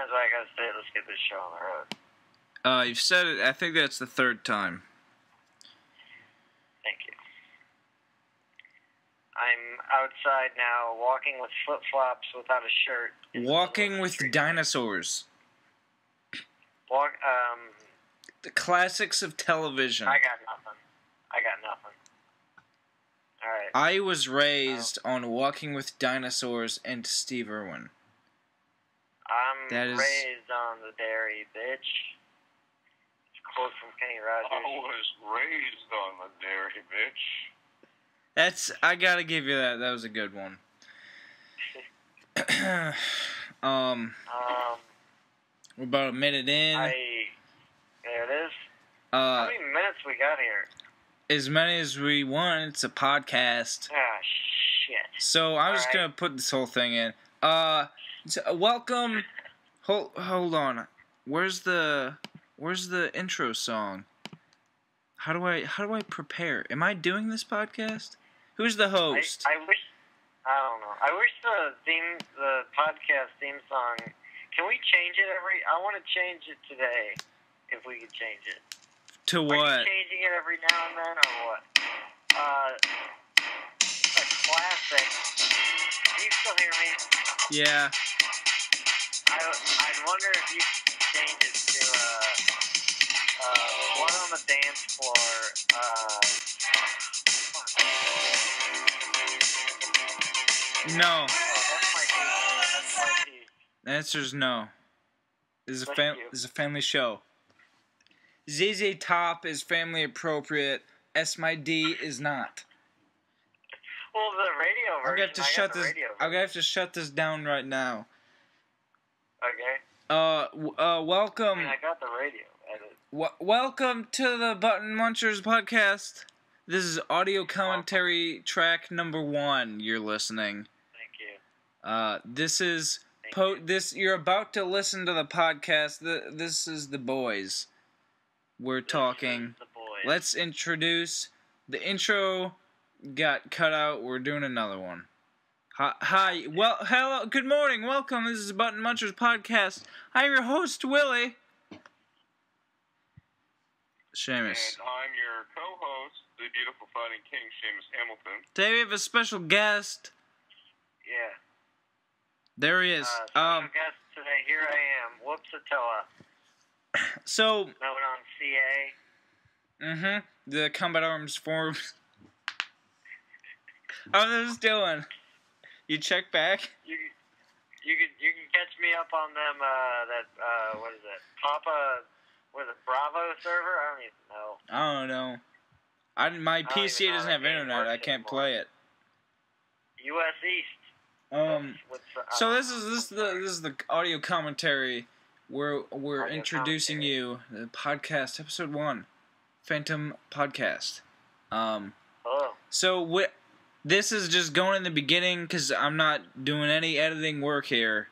times do I gotta say, let's get this show on the road? You've said it. I think that's the third time. Thank you. I'm outside now, walking with flip-flops without a shirt. Walking with dinosaurs. The classics of television. I got nothing. Alright. I was raised on Walking with Dinosaurs and Steve Irwin. I'm raised on the dairy, bitch. It's a quote from Kenny Rogers. I was raised on the dairy, bitch. I gotta give you that. That was a good one. We're about a minute in. There it is. How many minutes we got here? As many as we want. It's a podcast. Ah, shit. So I'm just gonna put this whole thing in. Welcome. Hold on. Where's the intro song? How do I prepare? Am I doing this podcast? Who's the host? I don't know. I wish the podcast theme song. Can we change it I want to change it today. If we could change it. To what? Are you changing it every now and then, or what? A classic. Can you still hear me? Yeah. I'd wonder if you could change it to one on the dance floor. No. Oh, that's my key. The answer is no. This is a family show. ZZ Top is family appropriate. S My D is not. Well, the radio version. I'm gonna have to shut this down right now. Okay. Welcome. I mean, I got the radio edited. Welcome to the Button Munchers Podcast. This is audio commentary track number 1. You're listening. Thank you. You're about to listen to the podcast. This is the boys. We're talking. Let's introduce. The intro got cut out. We're doing another one. Hi. Well, hello. Good morning. Welcome. This is Button Munchers Podcast. I'm your host, Willie. Seamus. And I'm your co-host, the beautiful fighting king, Seamus Hamilton. Today we have a special guest. Yeah. There he is. Special guest today. Here I am. Whoopsatoa. So. Known on CA. The Combat Arms forums. How's this doing? You check back? You can catch me up on them. What is it? Bravo server? I don't even know. I don't know. My PC doesn't have internet. I can't play it. US East. So this is the audio commentary. We're introducing you the podcast episode 1, Phantom Podcast. Hello. So this is just going in the beginning because I'm not doing any editing work here.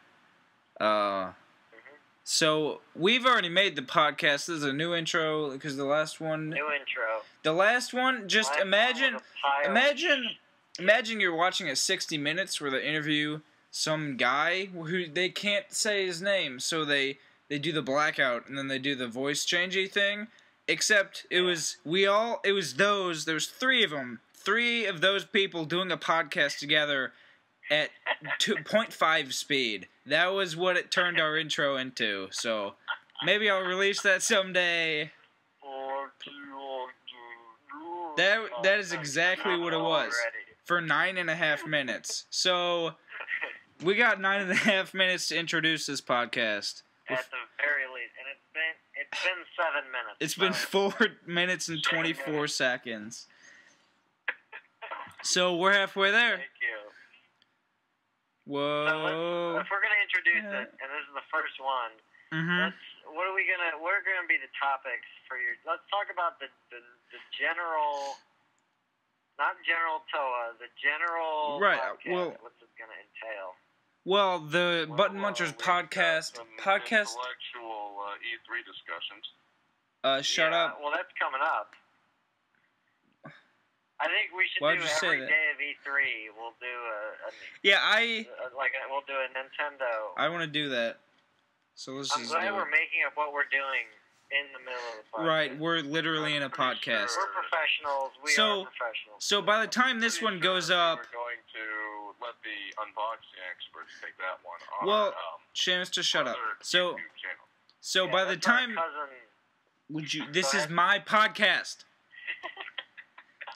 So we've already made the podcast. This is a new intro because the last one. New intro. The last one. Just imagine you're watching a 60 Minutes where they interview some guy who they can't say his name, so they do the blackout and then they do the voice changey thing. Except there was 3 of them. 3 of those people doing a podcast together at 2.5 speed. That was what it turned our intro into. So maybe I'll release that someday. That is exactly what it was for 9.5 minutes. So we got 9.5 minutes to introduce this podcast. At the very least, and it's been 7 minutes. It's been 4 minutes and 24 seconds. So we're halfway there. Thank you. Whoa. So if we're gonna introduce it, and this is the first one, what are gonna be the topics for your? Let's talk about the general, not general TOA, the general. Right. Podcast. Well, what's it gonna entail? Well, the Button Munchers podcast. Intellectual E3 discussions. Shut up. Well, that's coming up. I think we should Why'd do you say every that? day of E3. We'll do Yeah, we'll do a Nintendo. I want to do that. So let's I'm just glad do we're it. making up what we're doing in the middle of the podcast. Right, we're literally in a podcast. We're professionals. We are professionals. So by the time this one goes up... We're going to let the unboxing experts take that one on Well, Seamus, just shut up. So by the time... This is my podcast.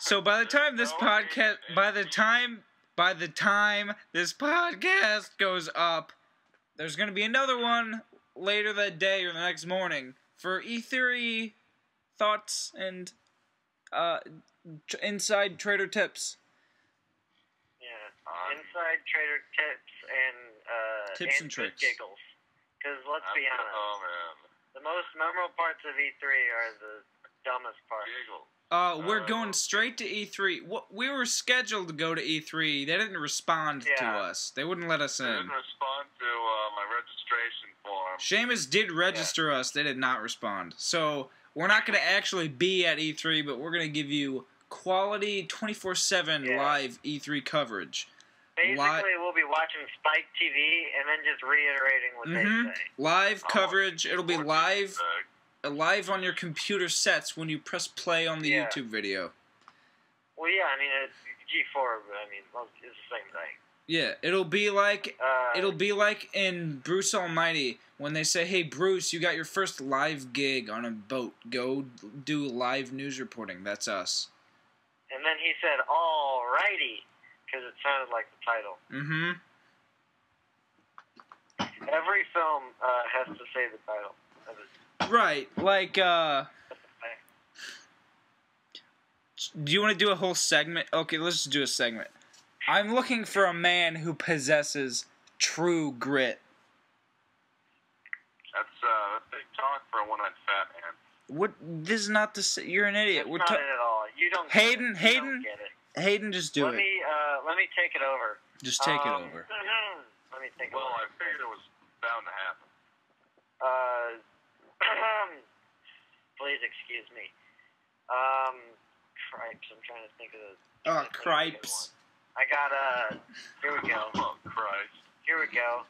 So by the time this podcast... By the time this podcast goes up, there's going to be another one later that day or the next morning for E3 thoughts and inside trader tips. Yeah, inside trader tips and tricks. Giggles. Because let's be honest, the most memorable parts of E3 are the dumbest parts. Giggles. We're going straight to E3. We were scheduled to go to E3. They didn't respond to us. They wouldn't let us in. They didn't respond to my registration form. Seamus did register us. They did not respond. So we're not going to actually be at E3, but we're going to give you quality 24/7 live E3 coverage. Basically, we'll be watching Spike TV and then just reiterating what they say. Live coverage. It'll be live on your computer sets when you press play on the YouTube video. Well, yeah, I mean, G4, it's the same thing. Yeah, it'll be like in Bruce Almighty when they say, "Hey, Bruce, you got your first live gig on a boat. Go do live news reporting." That's us. And then he said, "Alrighty," because it sounded like the title. Mm-hmm. Every film has to say the title. Right, like, do you want to do a whole segment? Okay, let's just do a segment. I'm looking for a man who possesses true grit. That's big talk for a one-eyed fat man. What? This is not the... You're an idiot. It's not it at all. You don't get it. You don't get it. Hayden, just do it. Let me take it over. Just take it over. Let me take it over. Well, I figured it was bound to happen. Please excuse me. Cripes. I'm trying to think of the... Oh, cripes. I got here we go. Oh, Christ. Here we go.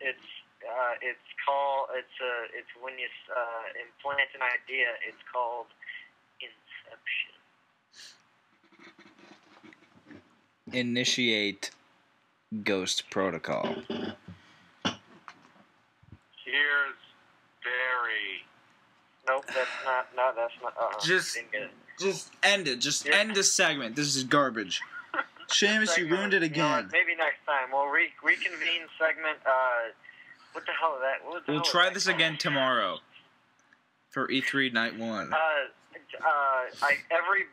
It's when you implant an idea, it's called Inception. Initiate Ghost Protocol. Here's Barry. Nope, that's not. No, that's not. Just end it. Just end this segment. This is garbage. Seamus, you ruined it again. Maybe next time we'll reconvene segment. What the hell is that? We'll try this again tomorrow for E3 Night 1. Every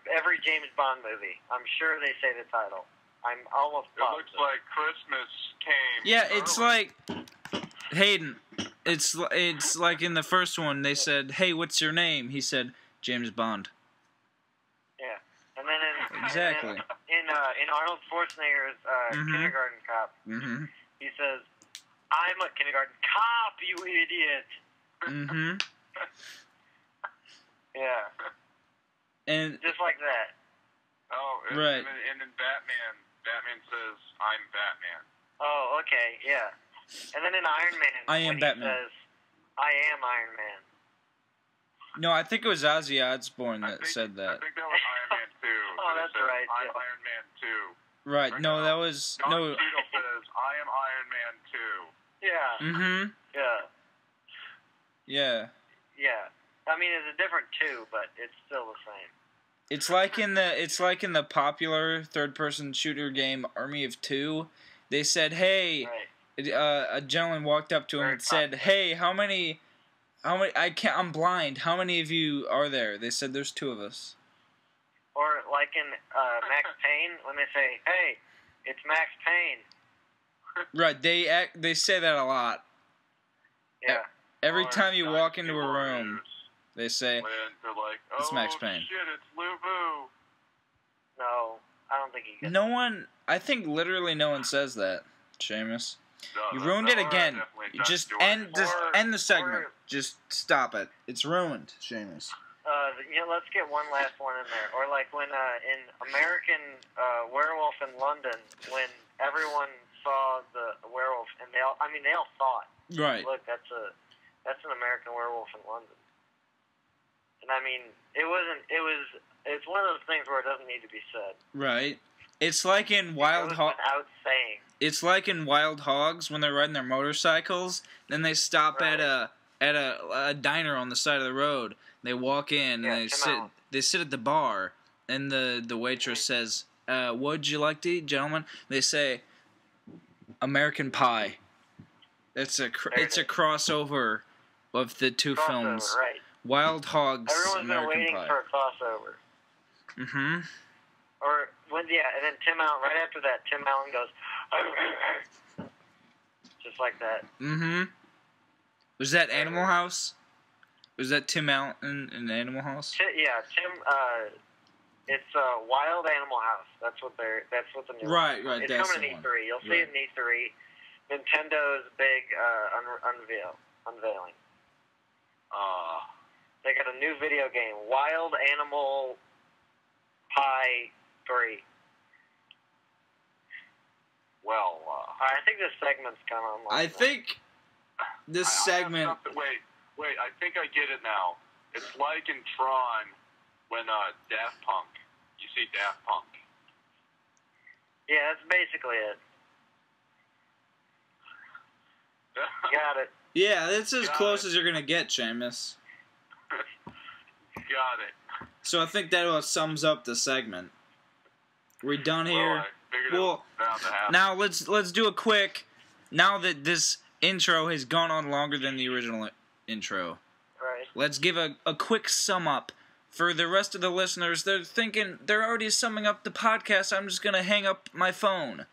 James Bond movie, I'm sure they say the title. I'm almost positive. It looks like Christmas came. Yeah, it's like Hayden. It's like in the first one they said, "Hey, what's your name?" He said, "James Bond." Yeah, and then in Arnold Schwarzenegger's Kindergarten Cop, he says, "I'm a kindergarten cop, you idiot." Yeah. And just like that. Oh, right. And then Batman says, "I'm Batman." Oh, okay, yeah. And then in Iron Man, I am Batman. He says, "I am Iron Man." No, I think it was Ozzy Osbourne that said that. I think that was Iron Man 2. Oh, that's right. I'm Iron Man 2. Right. No, that was Don no. Cheadle says, "I am Iron Man 2." Yeah. Yeah. Yeah. Yeah. I mean, it's a different 2, but it's still the same. It's like in the popular third-person shooter game Army of Two. They said, "Hey," a gentleman walked up to him and said, "Hey, how many? I'm blind. How many of you are there?" They said, "There's 2 of us." Or like in Max Payne, when they say, "Hey, it's Max Payne." Right. They say that a lot. Yeah. Every time you walk into a room, they say, they're like, "Oh, it's Max Payne." Shit, it's Lou Boo. No, I don't think he gets No one, I think literally no one says that, Seamus. You ruined it again. Just end the segment. Just stop it. It's ruined, Seamus. Let's get one last one in there. Or like when in American Werewolf in London, when everyone saw the werewolf, and they all saw it. Right. Look, that's an American werewolf in London. And I mean, it's one of those things where it doesn't need to be said. Right. It's like in Wild Hogs. Without saying. It's like in Wild Hogs when they're riding their motorcycles, then they stop at a diner on the side of the road. They walk in and they sit at the bar, and the waitress says, "What'd you like to eat, gentlemen?" They say, "American Pie." It's a crossover of the two films. Right. Wild Hogs, Everyone's American been waiting Pie. for a crossover. Mm-hmm. And then Tim Allen, right after that, Tim Allen goes, just like that. Mm-hmm. Was that Animal House? Was that Tim Allen in Animal House? Yeah, it's Wild Animal House. That's what the new Right, one. It's that's coming in the E3. You'll see it in E3. Nintendo's big unveiling. They got a new video game, Wild Animal Pie 3. Well, I think this segment's kind of unlike I think this segment... Wait, I think I get it now. It's like in Tron when Daft Punk. You see Daft Punk. Yeah, that's basically it. Got it. Yeah, that's as close as you're going to get, Seamus. Got it. So I think that about sums up the segment. We done here? Well, now let's do a quick... Now that this intro has gone on longer than the original intro, right. Let's give a quick sum up for the rest of the listeners. They're thinking they're already summing up the podcast. I'm just going to hang up my phone.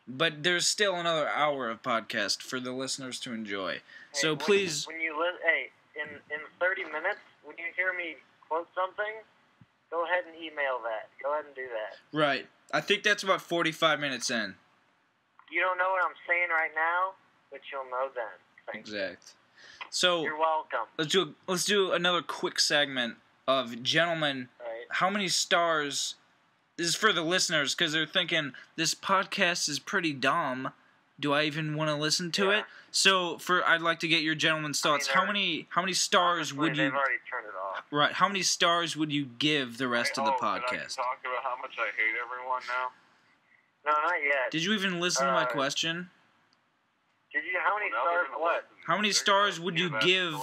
But there's still another hour of podcast for the listeners to enjoy. Hey, so please... in 30 minutes, when you hear me quote something, go ahead and email that. Go ahead and do that. Right. I think that's about 45 minutes in. You don't know what I'm saying right now, but you'll know then. Thanks. Exact. So you're welcome. Let's do another quick segment of gentlemen. Right. How many stars? This is for the listeners because they're thinking this podcast is pretty dumb. Do I even want to listen to it? So I'd like to get your gentlemen's thoughts. How many stars would you? They've already turned it off. Right. How many stars would you give the rest of the podcast? Can I talk about how much I hate everyone now? No, not yet. Did you even listen to my question? Did you? How many stars? What? How many stars would you give?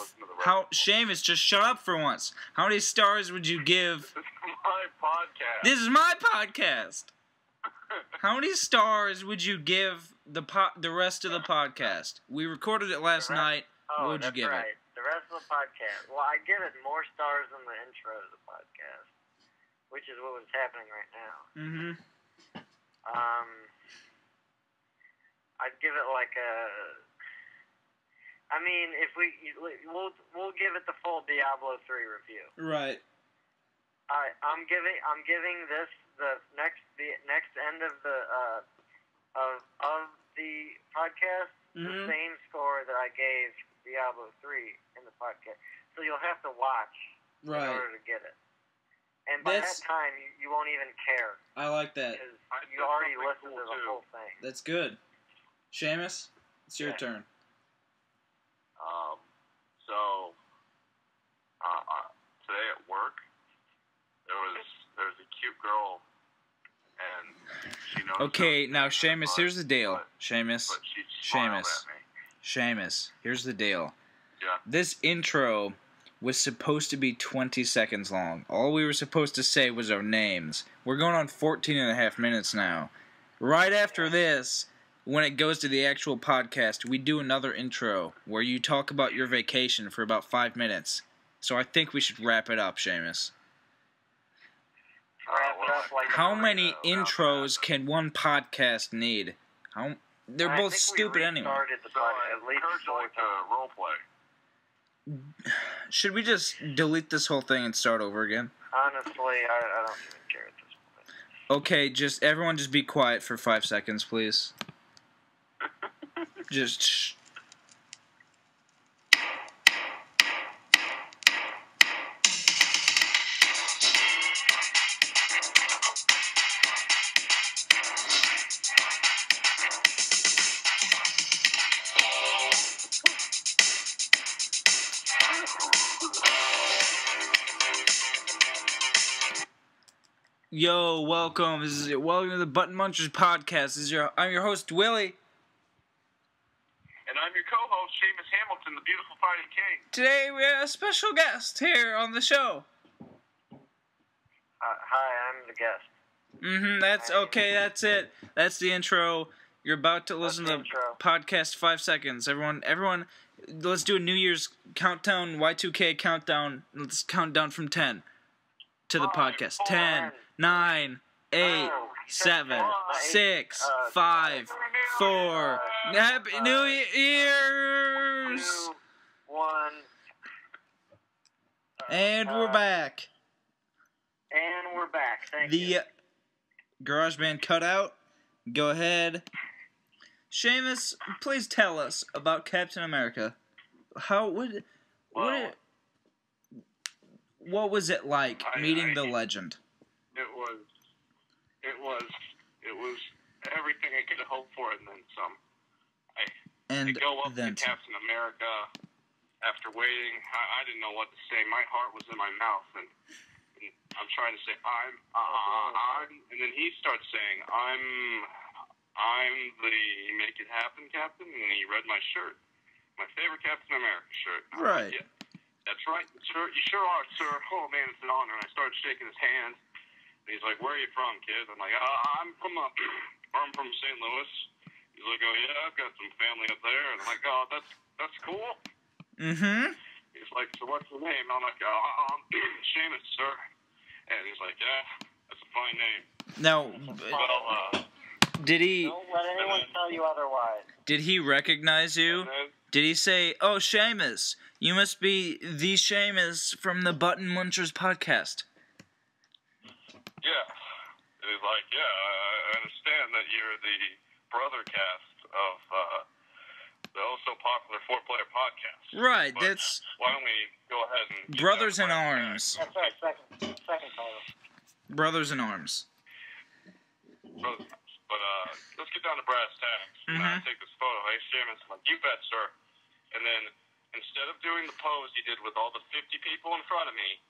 Seamus, just shut up for once. How many stars would you give? This is my podcast. This is my podcast. How many stars would you give the rest of the podcast? We recorded it last night. What would you give it? The rest of the podcast. Well, I'd give it more stars than the intro to the podcast, which is what was happening right now. Mm-hmm. I'd give it like a. I mean, if we'll give it the full Diablo 3 review. Right. I'm giving this the next end of the podcast the same score that I gave Diablo 3 in the podcast. So you'll have to watch in order to get it. And by that time, you won't even care. I like that. Because you already listened to the whole thing. That's good. Seamus, it's your turn. So, today at work, there was a cute girl, and she noticed. Okay, now Seamus, here's the deal. Seamus, But she smiled at me. Seamus, here's the deal. Yeah. This intro was supposed to be 20 seconds long. All we were supposed to say was our names. We're going on 14 and a half minutes now. Right after this, when it goes to the actual podcast, we do another intro where you talk about your vacation for about 5 minutes. So I think we should wrap it up, Seamus. How many intros can one podcast need? They're both stupid anyway. Should we just delete this whole thing and start over again? Honestly, I don't even care at this point. Okay, everyone just be quiet for 5 seconds, please. Just shh. Yo, welcome. Welcome to the Button Munchers Podcast. I'm your host, Willie. And I'm your co-host, Seamus Hamilton, the beautiful fighting king. Today we have a special guest here on the show. Hi, I'm the guest. That's okay, that's it. That's the intro. You're about to listen to the podcast 5 seconds. Everyone, let's do a New Year's countdown, Y2K countdown. Let's count down from 10 to the podcast. 10, 9, 8, 7, 6, 5, 4. Happy New Year's! 2, 1. And we're back. And we're back. Thank you. The GarageBand cutout. Go ahead. Seamus, please tell us about Captain America. What was it like meeting the legend? It was everything I could have hoped for and then some. To go up to Captain America after waiting, I didn't know what to say. My heart was in my mouth, and I'm trying to say I'm, and then he starts saying I'm the make it happen Captain, and he read my shirt, my favorite Captain America shirt. Right. Yeah, that's right, sir. You sure are, sir. Oh man, it's an honor. And I started shaking his hand. And he's like, "Where are you from, kid?" I'm like, "I'm from St. Louis." He's like, "Oh yeah, I've got some family up there." And I'm like, "Oh, that's cool." He's like, "So what's your name?" I'm like, "I'm Seamus, sir." And he's like, "Yeah, that's a fine name." Now, did he? Don't let anyone tell you otherwise. Did he recognize you? Did he say, "Oh, Seamus, you must be the Seamus from the Button Munchers Podcast"? Yeah. And he's like, "Yeah, I understand that you're the brother cast of the oh-so-popular four-player podcast." Right, but that's... Why don't we go ahead and... Brothers in Arms. That's our second title. Brothers in Arms. But let's get down to brass tacks. I take this photo. Hey, Seamus. I'm like, "You bet, sir." And then, instead of doing the pose he did with all the 50 people in front of me,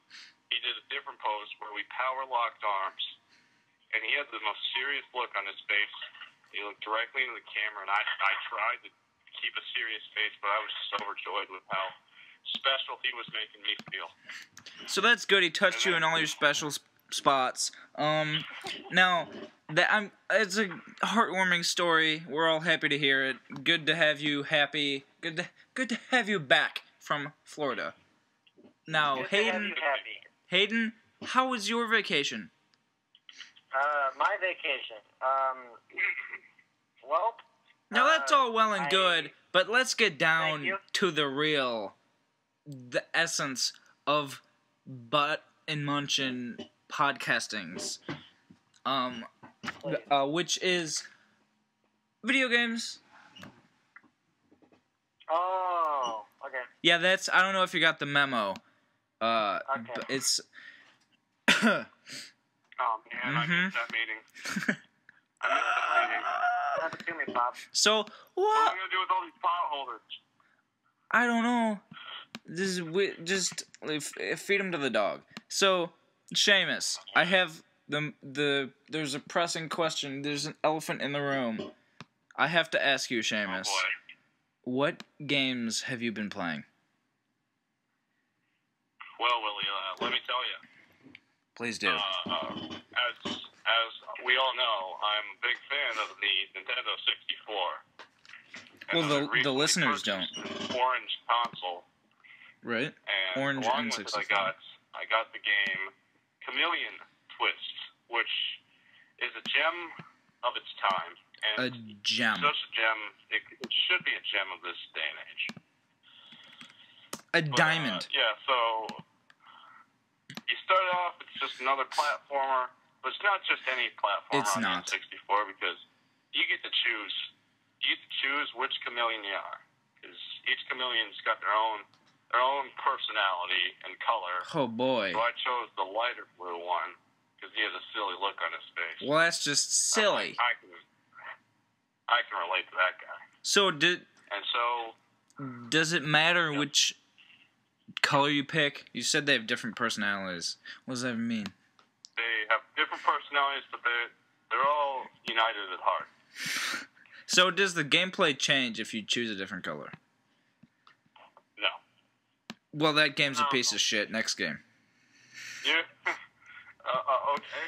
he did a different pose where we power-locked arms. And he had the most serious look on his face. He looked directly into the camera, and I tried to keep a serious face, but I was just overjoyed with how special he was making me feel. So that's good. He touched you in all your special spots. Now, it's a heartwarming story. We're all happy to hear it. Good to have you happy. Good to have you back from Florida. Now, Hayden, how was your vacation? My vacation. Well. Now that's all well and good, but let's get down to the essence of Button Munchers podcastings, which is video games. Oh, okay. Yeah, I don't know if you got the memo. Okay. It's... Oh, man, I missed that meeting. Have it to me, Bob. So, What am what? I going to do with all these pot holders? I don't know. Just feed them to the dog. So, Seamus, I have there's a pressing question. There's an elephant in the room. I have to ask you, Seamus. Oh, boy. What games have you been playing? Well, Willie, let me tell you. Please do. As we all know, I'm a big fan of the Nintendo 64. Well, the listeners don't. Orange console. Right. And Orange along and with 64. it, I got the game Chameleon Twist, which is a gem of its time. And A gem. Such a gem. It should be a gem of this day and age. A diamond. Yeah, so you start off, it's just another platformer, but it's not just any platformer It's on not. the N64 because you get to choose. You get to choose which chameleon you are, because each chameleon's got their own personality and color. Oh boy. So I chose the lighter blue one because he has a silly look on his face. Well, that's just silly. I can relate to that guy. So And so does it matter which color you pick? You said they have different personalities. What does that mean? They have different personalities, but they're all united at heart. So does the gameplay change if you choose a different color? No. Well, that game's a piece of shit. Next game. Yeah. Okay.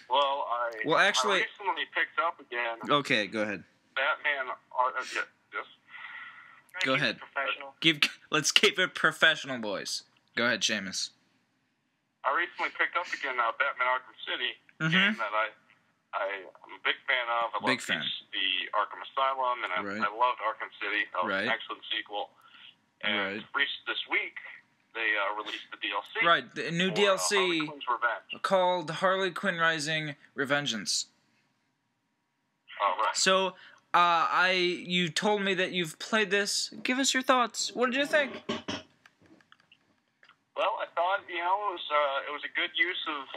Well, actually, I recently picked up again. Okay, go ahead. Batman. Yes. Go ahead. Professional. Let's keep it professional, boys. Go ahead, Seamus. I recently picked up again Batman Arkham City, Mm-hmm. game that I'm a big fan of. I love the Arkham Asylum, and I loved Arkham City. That was an excellent sequel. And this week, they released the DLC. Right, the new for, DLC Harley Quinn's Revenge. called Harley Quinn Rising Revengeance. Oh, right. So, you told me that you've played this. Give us your thoughts. What did you think? Well, I thought, it was a good use of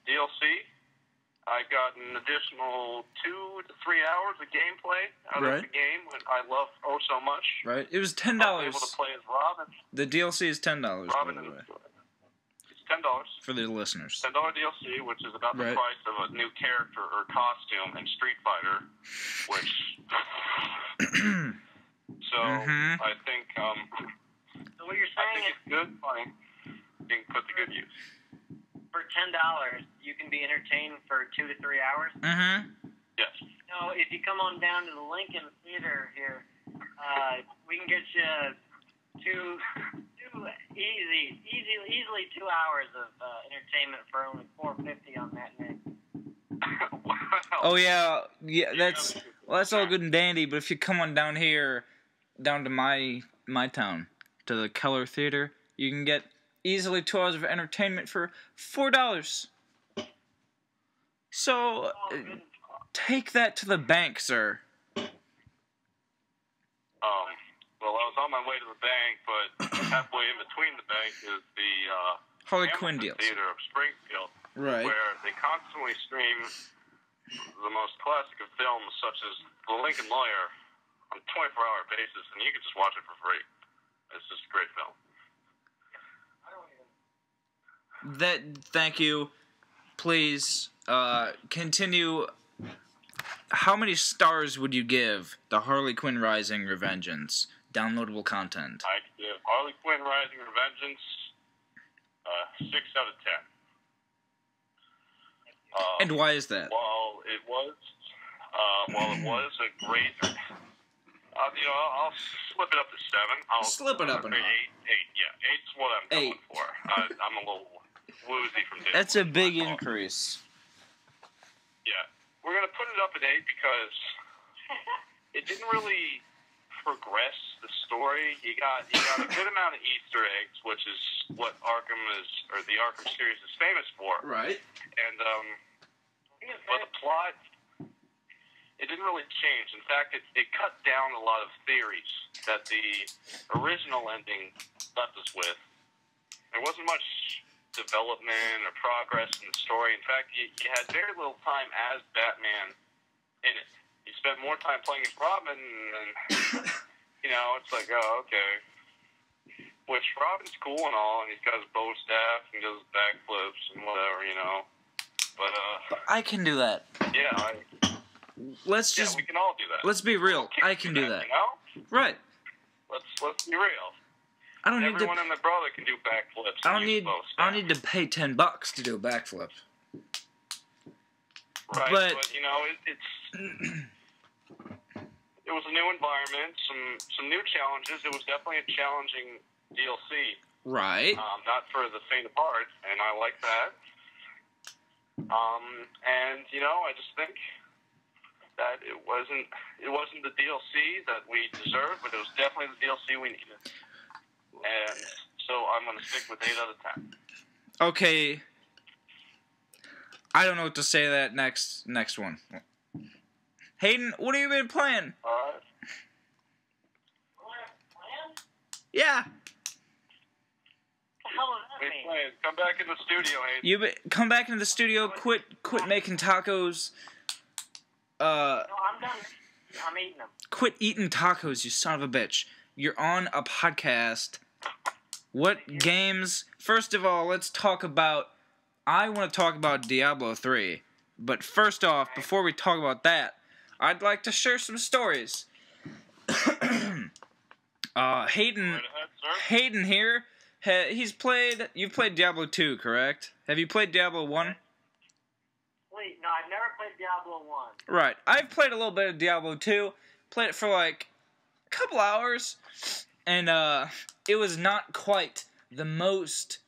DLC. I got an additional 2 to 3 hours of gameplay out of the game, which I love so much. Right. It was $10. I was able to play as Robin. The DLC is $10, Robin by the way. It's $10. For the listeners. $10 DLC, which is about the price of a new character or costume in Street Fighter, which... So, I think... So what you're saying is good, fine, being put to good use. For $10, you can be entertained for 2 to 3 hours? Mm-hmm. Yes. No, if you come on down to the Lincoln Theater here, we can get you easily 2 hours of entertainment for only $4.50 on that night. Wow. Oh, yeah. That's all good and dandy, but if you come on down here, down to my town, to the Keller Theater, you can get easily 2 hours of entertainment for $4. So, take that to the bank, sir. Well, I was on my way to the bank, but halfway in between the bank is the Harley Quinn Hamilton deals. Theater of Springfield, Right. where they constantly stream the most classic of films, such as The Lincoln Lawyer, on a 24-hour basis, and you can just watch it for free. It's just a great film. Thank you. Please, continue. How many stars would you give the Harley Quinn Rising Revengeance downloadable content? I give Harley Quinn Rising Revengeance 6 out of 10. And why is that? While it was a great, I'll slip it up to 7. Slip it up a notch. 8. Yeah, 8's what I'm going for. I'm a little woozy from this. That's a big increase. Yeah, we're gonna put it up at 8 because it didn't really progress the story. You got a good amount of Easter eggs, which is what the Arkham series is famous for. Right. And but the plot, it didn't really change. In fact, it cut down a lot of theories that the original ending left us with. There wasn't much development or progress in the story. In fact, you had very little time as Batman in it. You spent more time playing as Robin, and it's like, oh, okay. Which Robin's cool and all, and he's got his bow staff and does backflips and whatever, But I can do that. Yeah, we can all do that. Let's be real. I can do that. Right. Let's be real. Everyone and their brother can do backflips. I don't need to pay $10 to do a backflip. Right, but it was a new environment, some new challenges. It was definitely a challenging DLC. Right. Not for the faint of heart, and I like that. And I just think that it wasn't the DLC that we deserved, but it was definitely the DLC we needed. And so I'm going to stick with 8 out of 10. Okay. I don't know what to say to that next one. Hayden, what have you been playing? Alright. Yeah. What the hell does that mean? Come back in the studio, Hayden. Come back into the studio, quit making tacos. No, I'm done. I'm eating them. Quit eating tacos, you son of a bitch. you're on a podcast. What games... First of all, let's talk about... I want to talk about Diablo 3. But first off, before we talk about that, I'd like to share some stories. Hayden here, you've played Diablo 2, correct? Have you played Diablo 1? Wait, no, I've never played Diablo 1. Right, I've played a little bit of Diablo 2, played it for like a couple hours, and it was not quite the most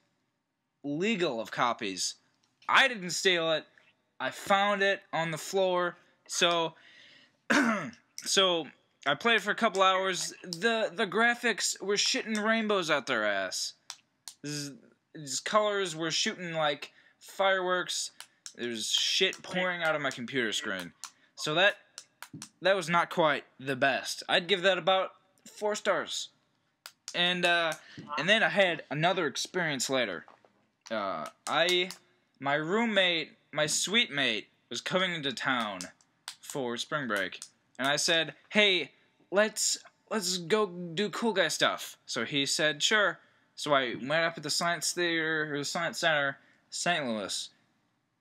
legal of copies. I didn't steal it, I found it on the floor, so I played it for a couple hours. The graphics were shitting rainbows out their ass. These colors were shooting like fireworks. There's shit pouring out of my computer screen. So that was not quite the best. I'd give that about 4 stars. And then I had another experience later. My roommate, my suite mate, was coming into town for spring break. And I said, hey, let's go do cool guy stuff. So he said, sure. So I went up at the Science Theater, or the Science Center, St. Louis.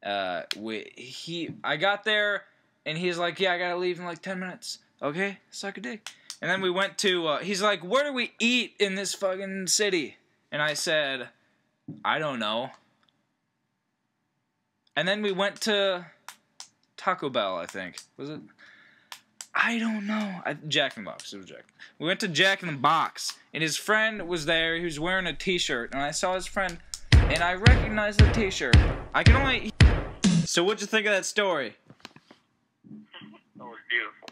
I got there, and he's like, yeah, I gotta leave in like 10 minutes. Okay, suck a dick. And then we went to, he's like, where do we eat in this fucking city? And I said, I don't know. And then we went to Taco Bell, I think. Was it? I don't know. Jack in the Box. It was Jack. We went to Jack in the Box, and his friend was there. He was wearing a t-shirt, and I saw his friend, and I recognized the t-shirt. I can only... So what'd you think of that story? That was beautiful.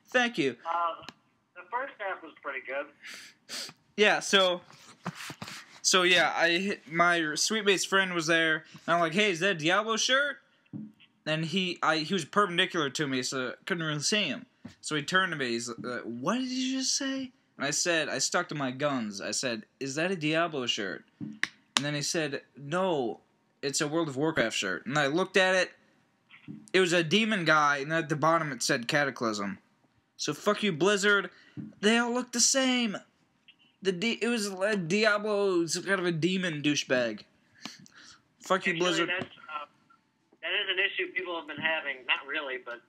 Thank you. The first half was pretty good. Yeah, so yeah, my sweet mate's friend was there, and I'm like, hey, is that a Diablo shirt? And he was perpendicular to me, so I couldn't really see him. So he turned to me, he's like, what did you just say? And I said, I stuck to my guns. I said, is that a Diablo shirt? And then he said, no, it's a World of Warcraft shirt. And I looked at it, it was a demon guy, and at the bottom it said Cataclysm. So fuck you, Blizzard. They all look the same. It was like Diablo, some kind of a demon douchebag. Fuck you, Blizzard. That is an issue people have been having. Not really, but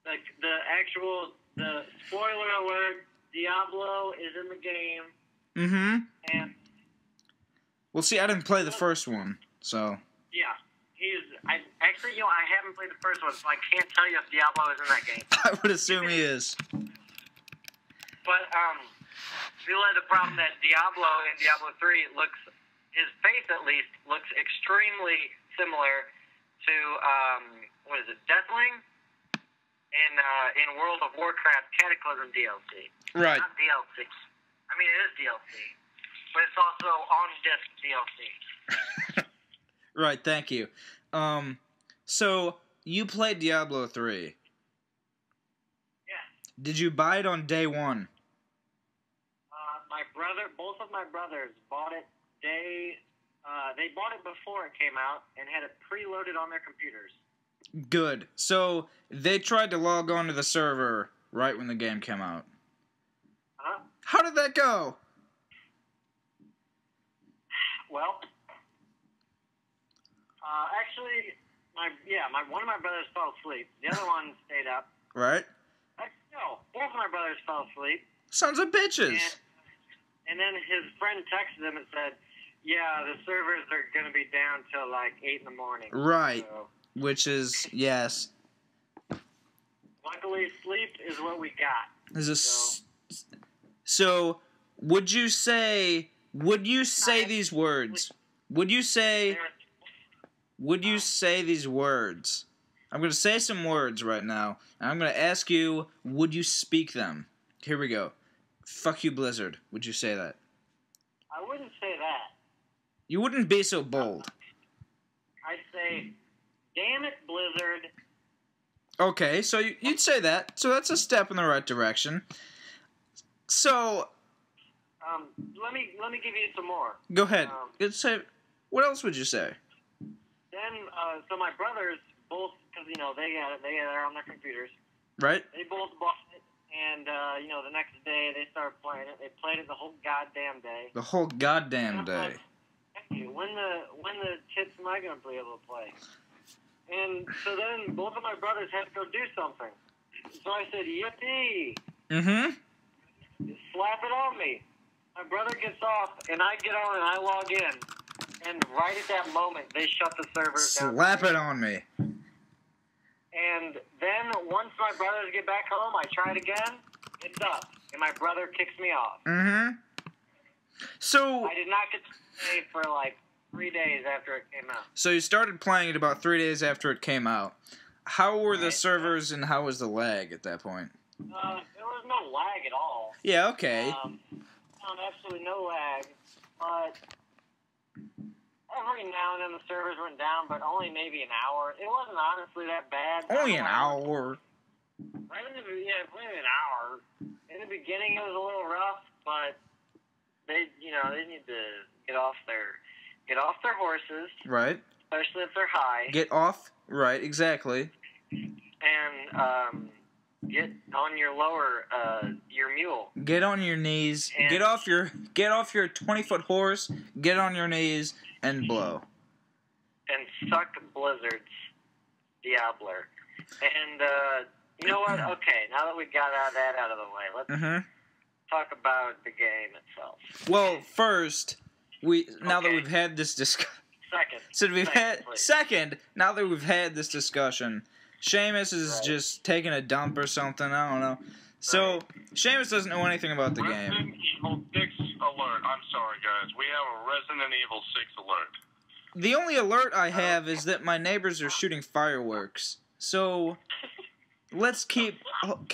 like the spoiler alert, Diablo is in the game. Mm-hmm. And well, see, I didn't play the first one, so. Yeah, I haven't played the first one, so I can't tell you if Diablo is in that game. I would assume he is. But realize the problem that Diablo in Diablo 3 his face at least looks extremely similar to what is it, Deathwing in World of Warcraft Cataclysm DLC. Right. Not DLC. I mean, it is DLC, but it's also on disc DLC. Right. Thank you. So you played Diablo 3. Yeah. Did you buy it on day one? Both of my brothers bought it they bought it before it came out and had it preloaded on their computers. Good. So they tried to log on to the server right when the game came out. Huh? How did that go? Well, actually, one of my brothers fell asleep. The other one stayed up. Right. No, both of my brothers fell asleep. Sons of bitches. And then his friend texted him and said, yeah, the servers are going to be down till like 8 in the morning. Right. So, which is, yes. Luckily, sleep is what we got. So, would you say these words? Would you say these words? I'm going to say some words right now, and I'm going to ask you, would you speak them? Here we go. Fuck you, Blizzard. Would you say that? I wouldn't say that. You wouldn't be so bold. I'd say, damn it, Blizzard. Okay, so you'd say that. So that's a step in the right direction. So... let me give you some more. Go ahead. What else would you say? Then, so my brothers both, because, they got it on their computers. Right. They both bought it, And, the next day they started playing it. They played it the whole goddamn day. The whole goddamn day. When the tits am I going to be able to play? And so then both of my brothers had to go do something. So I said, yippee! Mm-hmm. Slap it on me. My brother gets off, and I get on and I log in. And right at that moment, they shut the server down. Slap it on me. And then once my brothers get back home, I try it again. It's up. And my brother kicks me off. Mm-hmm. So I did not get to play for like 3 days after it came out. So you started playing it about 3 days after it came out. How were the servers and how was the lag at that point? There was no lag at all. Yeah, okay. Found absolutely no lag. But every now and then the servers went down, but only maybe an hour. It wasn't honestly that bad. Only an hour. Maybe an hour. In the beginning it was a little rough, but they need to get off their horses. Right. Especially if they're high. Get off. Right. Exactly. And get on your your mule. Get on your knees. And get off your 20-foot horse. Get on your knees and blow. And suck Blizzard's Diablo. And you know what? Okay, now that we got that out of the way, let's talk about the game itself. Well, first, now that we've had this discussion. Now that we've had this discussion, Seamus is just taking a dump or something. I don't know. So Seamus doesn't know anything about the game. Resident Evil 6 alert. I'm sorry, guys. We have a Resident Evil 6 alert. The only alert I have is that my neighbors are shooting fireworks. So let's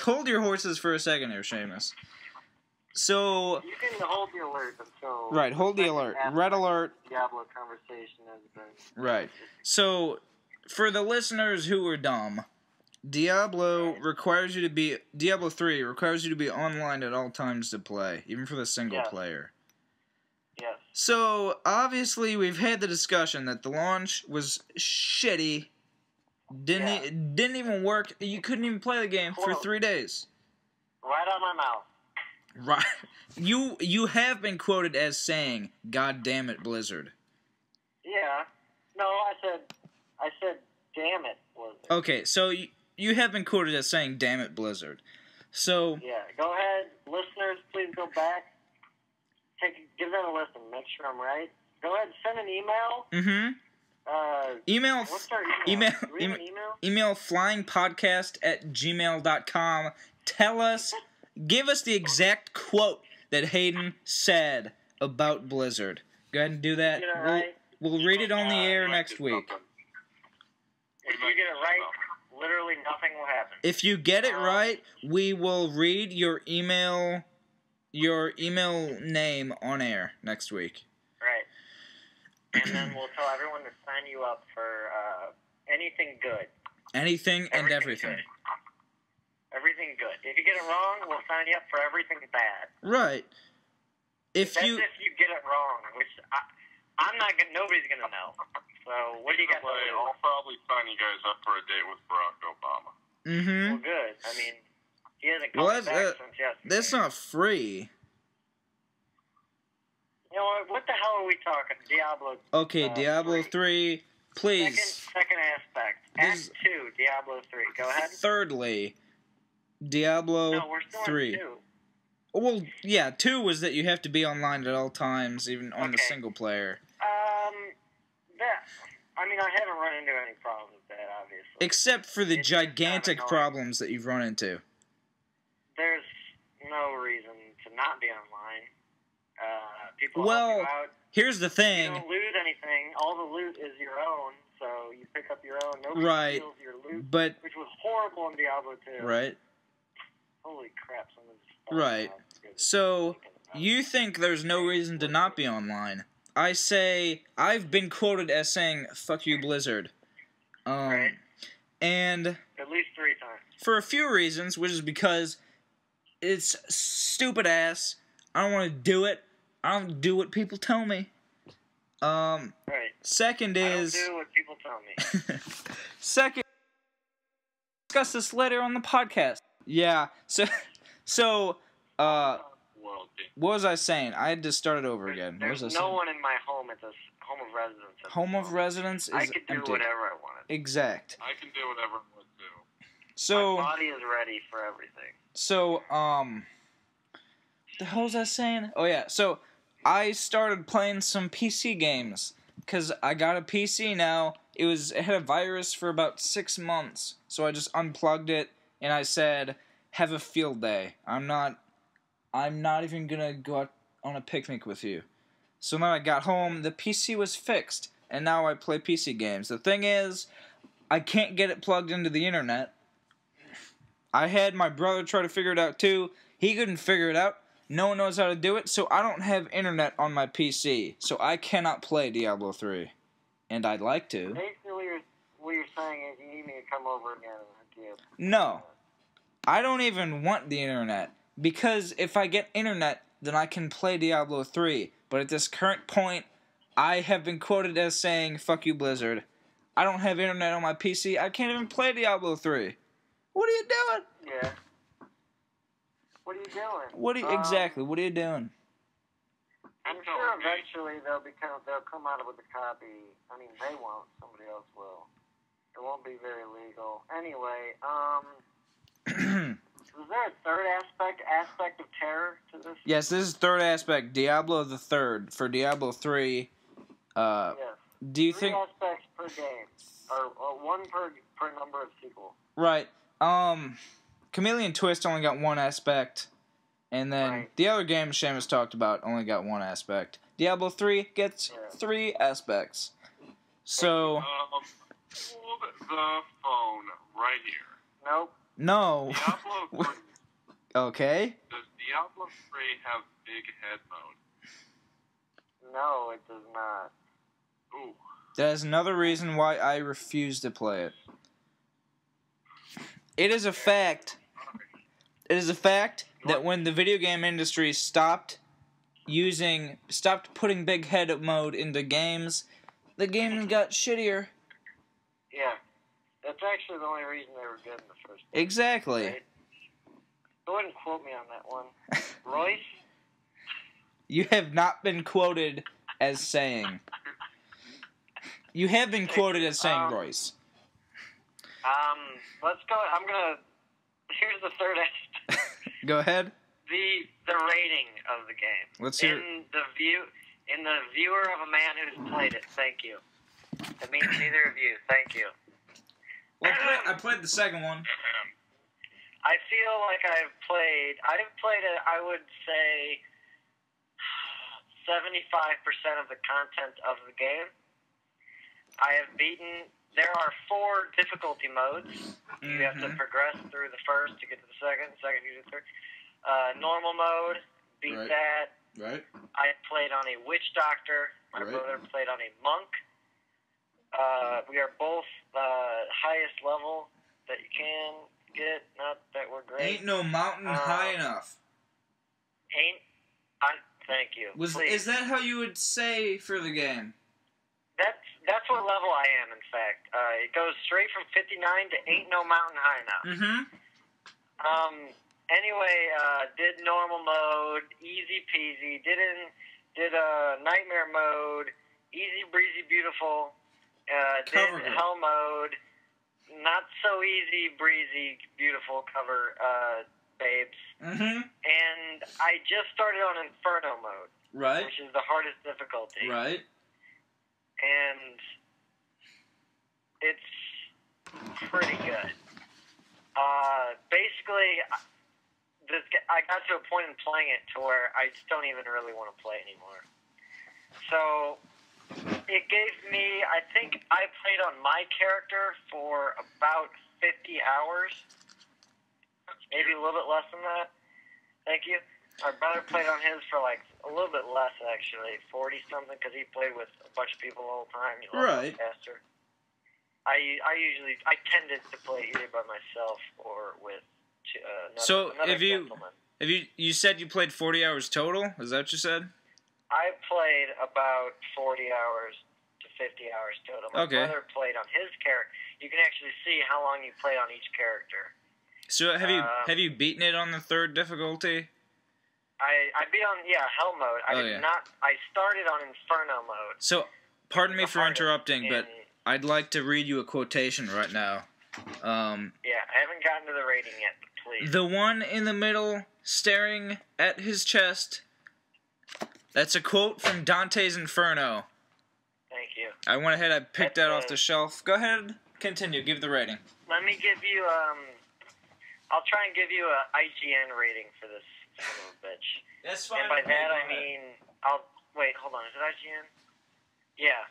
hold your horses for a second here, Seamus. So you can hold the alert until hold the alert. Red alert. Diablo conversation has been right. So for the listeners who are dumb, Diablo 3 requires you to be online at all times to play, even for the single player. Yes. So obviously we've had the discussion that the launch was shitty. Didn't even work. You couldn't even play the game for 3 days. Right out my mouth. Right. You have been quoted as saying, "God damn it, Blizzard." Yeah. No, I said, "Damn it, Blizzard." Okay, so you have been quoted as saying, "Damn it, Blizzard." So yeah, go ahead, listeners. Please go back. Give them a listen. Make sure I'm right. Go ahead, send an email. What's our email? Do we have an email? Email flyingpodcast@gmail.com. Tell us, give us the exact quote that Hayden said about Blizzard. Go ahead and do that. Get it right. We'll read it on the air next week. If you get it right, literally nothing will happen. If you get it right, we will read your email name on air next week. Right. And then we'll tell everyone to sign you up for anything good. Anything and everything. Good. Everything good. If you get it wrong, we'll sign you up for everything bad. Right. If you get it wrong, which I'm not gonna. Nobody's gonna know. So what do you got? I'll probably sign you guys up for a date with Barack Obama. Mm-hmm. Well, good. I mean, he hasn't come back since yesterday. That's not free. You know what the hell are we talking? Diablo. Okay, Diablo 3, please. Second aspect. Act 2, Diablo 3. Go ahead. Thirdly, Diablo 3. No, we're still in 2. Well, yeah, 2 was that you have to be online at all times, even on the single player. I haven't run into any problems with that, obviously. Except for the gigantic problems that you've run into. There's no reason to not be online. People help you out. Here's the thing. You don't loot anything. All the loot is your own, so you pick up your own. Nobody steals your loot, which was horrible in Diablo 2. Right. Holy crap, someone's right. So, you think there's no reason to not be online. I say, I've been quoted as saying, "Fuck you, Blizzard." Right. And at least 3 times. For a few reasons, which is because it's stupid ass. I don't want to do it. I don't do what people tell me. Right. Second is... I don't do what people tell me. Second, discuss this later on the podcast. Yeah, So, World game. what was I saying? I had to start it over again. There's no one in my home at this home of residence. Home of residence is I could do empty. whatever I wanted. Exact. I can do whatever I want to do. So, my body is ready for everything. So, the hell was I saying? Oh yeah, so I started playing some PC games because I got a PC now. It had a virus for about 6 months, so I just unplugged it and I said, "Have a field day. I'm not even gonna go out on a picnic with you." So when I got home, the PC was fixed, and now I play PC games. The thing is, I can't get it plugged into the internet. I had my brother try to figure it out too. He couldn't figure it out. No one knows how to do it, so I don't have internet on my PC, so I cannot play Diablo 3. And I'd like to. Basically, what you're saying is you need me to come over again and hook you up. No. I don't even want the internet. Because if I get internet, then I can play Diablo 3. But at this current point, I have been quoted as saying, "Fuck you, Blizzard. I don't have internet on my PC. I can't even play Diablo 3. What are you doing?" Yeah. What are you doing? Exactly, what are you doing? I'm sure eventually they'll come out with a copy. I mean, they won't. Somebody else will. It won't be very legal. Anyway, is there a third aspect of terror to this? Yes, this is third aspect, Diablo the Third. For Diablo 3, yes. Do you 3 think... aspects per game. Or 1 per number of sequels. Right. Chameleon Twist only got 1 aspect. And then the other game Seamus talked about only got 1 aspect. Diablo 3 gets 3 aspects. So... hold the phone right here. Nope. No. Diablo 3. Okay. Does Diablo 3 have big head mode? No, it does not. Ooh. That is another reason why I refuse to play it. It is a fact. It is a fact that when the video game industry stopped putting big head mode into games, the games got shittier. Yeah. That's actually the only reason they were good in the first place. Exactly. Right? Go ahead and quote me on that one. Royce? You have not been quoted as saying. You have been quoted as saying Royce. Let's go. Here's the third aspect. Go ahead. The rating of the game. Let's hear. In the viewer of a man who's played it. Thank you. That means neither of you. Thank you. Well, I played the second one. I feel like I've played it, I would say, 75% of the content of the game. I have beaten... There are 4 difficulty modes. You have to progress through the first to get to the second you do the third. Normal mode, beat that. Right. I played on a witch doctor. My brother played on a monk. We are both highest level that you can get. Not that we're great. Ain't no mountain high enough. Thank you. Is that how you would say for the game? That's what level I am, in fact. It goes straight from 59 to ain't no mountain high enough. Anyway, did normal mode, easy peasy. Did nightmare mode, easy breezy beautiful. Did hell mode, not so easy breezy beautiful cover babes. And I just started on inferno mode, which is the hardest difficulty. And it's pretty good. Basically, I got to a point in playing it to where I just don't even really want to play anymore. So it gave me, I think I played on my character for about 50 hours. Maybe a little bit less than that. Thank you. My brother played on his for like a little bit less, actually, 40-something, because he played with a bunch of people all the time. Faster. I tended to play either by myself or with another gentleman. You said you played 40 hours total? Is that what you said? I played about 40 hours to 50 hours total. My brother played on his character. You can actually see how long you played on each character. So have you beaten it on the 3rd difficulty? I beat on hell mode. I did not. I started on Inferno mode. So, pardon me for interrupting, but I'd like to read you a quotation right now. I haven't gotten to the rating yet, but please. The one in the middle, staring at his chest. That's a quote from Dante's Inferno. Thank you. I went ahead, I picked that off the shelf. Go ahead, continue, give the rating. Let me give you, I'll try and give you a IGN rating for this son of a bitch. That's fine. And by that I mean, wait, hold on, is it IGN? Yeah.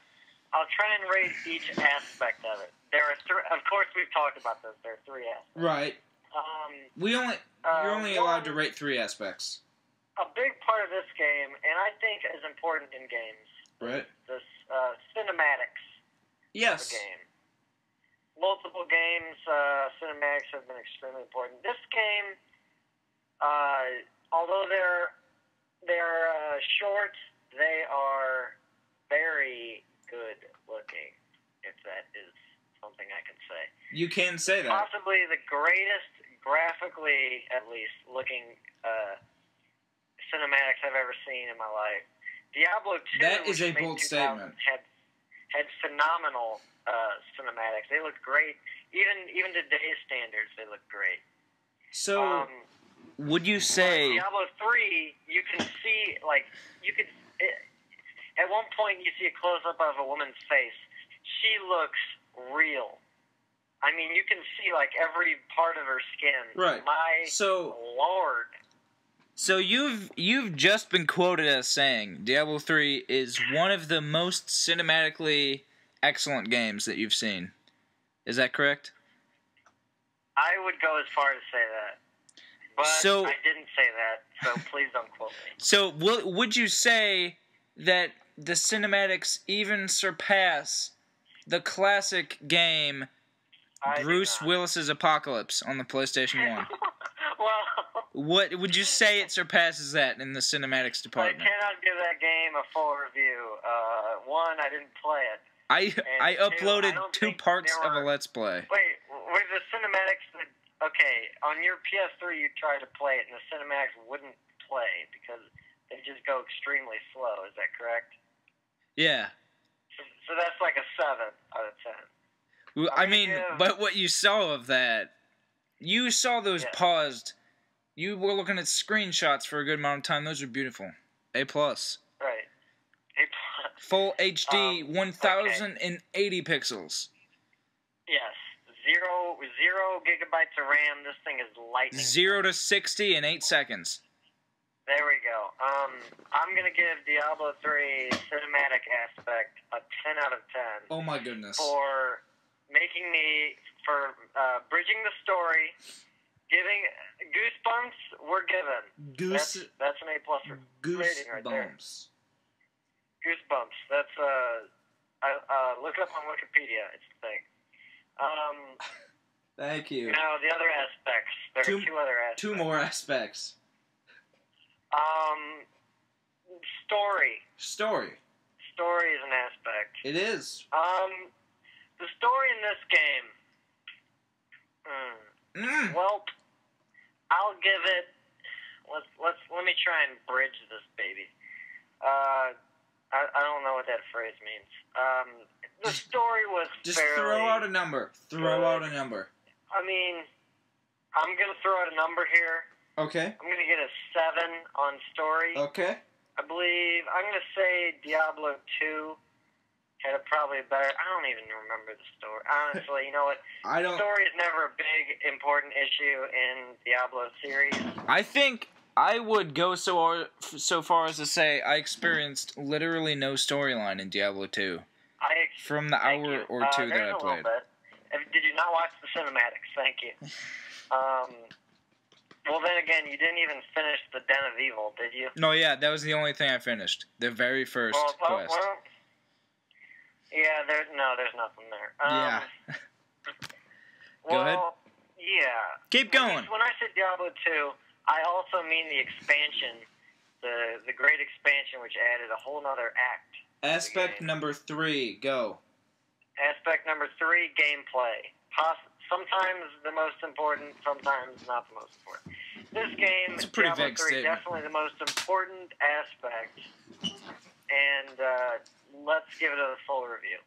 I'll try and rate each aspect of it. There are of course we've talked about this, there are 3 aspects. Right. You're only allowed to rate 3 aspects. A big part of this game, and I think is important in games, right? The cinematics yes. of the game. Multiple games, cinematics have been extremely important. This game, although they're short, they are very good looking, if that is something I can say. You can say that. Possibly the greatest, graphically at least, looking cinematics I've ever seen in my life. Diablo 2, that is a bold statement. Had phenomenal cinematics. They look great. Even to today's standards, they look great. So, would you say Diablo 3? You can see at one point you see a close up of a woman's face. She looks real. I mean, you can see every part of her skin. Right. My Lord. So you've just been quoted as saying Diablo 3 is one of the most cinematically excellent games that you've seen. Is that correct? I would go as far as say that. But I didn't say that, so please don't quote me. So would you say that the cinematics even surpass the classic game Bruce Willis's Apocalypse on the PlayStation 1? Well, what would you say it surpasses that in the cinematics department? I cannot give that game a full review. One, I didn't play it. I uploaded 2 parts of a Let's Play. Wait, were the cinematics okay, on your PS3 you tried to play it and the cinematics wouldn't play because they just go extremely slow, is that correct? Yeah. So that's like a 7 out of 10. I mean, but what you saw of that, you saw those paused. You were looking at screenshots for a good amount of time. Those are beautiful. A+. Right. A+. Full HD, 1080 pixels. Yes. Zero gigabytes of RAM. This thing is lightning. 0 to 60 in 8 seconds. There we go. I'm going to give Diablo 3 cinematic aspect a 10 out of 10. Oh my goodness. For bridging the story, giving goosebumps were given. That's an A+ rating right there. Goosebumps. That's look it up on Wikipedia. It's the thing. Thank you. Now the other aspects. There are 2 other aspects. 2 more aspects. Story. Story is an aspect. It is. The story in this game. Well, I'll give it. Let me try and bridge this baby. I don't know what that phrase means. The story was just throw out a number. Throw out a number. I mean, I'm gonna throw out a number here. Okay. I'm gonna get a 7 on story. Okay. I believe I'm gonna say Diablo 2 had probably a better. I don't even remember the story. Honestly, you know what? Story is never a big important issue in Diablo series. I think I would go so far as to say I experienced literally no storyline in Diablo 2 from the hour or 2 that I played. Did you not watch the cinematics? Thank you. Well, then again, you didn't even finish the Den of Evil, did you? No, yeah, that was the only thing I finished. The very first quest. Yeah, there's nothing there. Go ahead. Yeah. Keep going. When I said Diablo 2, I also mean the expansion, the great expansion, which added a whole other act. Aspect number 3, go. Aspect number 3, gameplay. sometimes the most important, sometimes not the most important. This game, it's a pretty Diablo vague 3, statement. definitely the most important aspect. And let's give it a full review.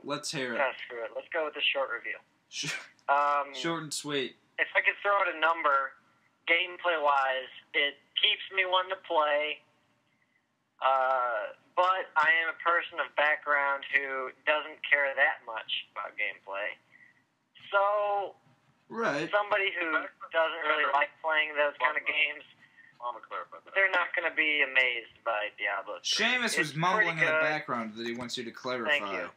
Let's hear it. Screw it. Let's go with the short review. Short and sweet. If I could throw out a number, gameplay-wise, it keeps me wanting to play. But I am a person of background who doesn't care that much about gameplay. So, somebody who doesn't really like playing those kind of games, they're not going to be amazed by Diablo 3. Seamus was mumbling in the background that he wants you to clarify. Thank you.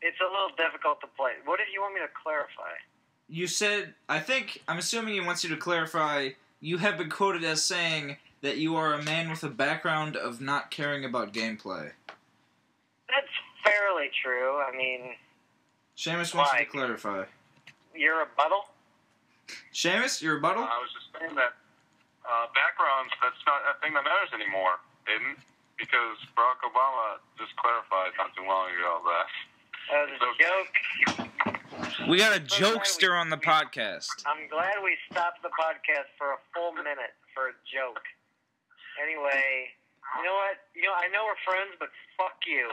It's a little difficult to play. What did you want me to clarify? You said, I'm assuming he wants you to clarify, you have been quoted as saying that you are a man with a background of not caring about gameplay. That's fairly true. I mean... Seamus wants you to clarify. Your rebuttal? Seamus, your rebuttal? I was just saying that backgrounds, that's not a thing that matters anymore, Aiden, because Barack Obama just clarified not too long ago that... That was a joke. We got a jokester on the podcast. I'm glad we stopped the podcast for a full minute for a joke. Anyway, you know what? I know we're friends, but fuck you.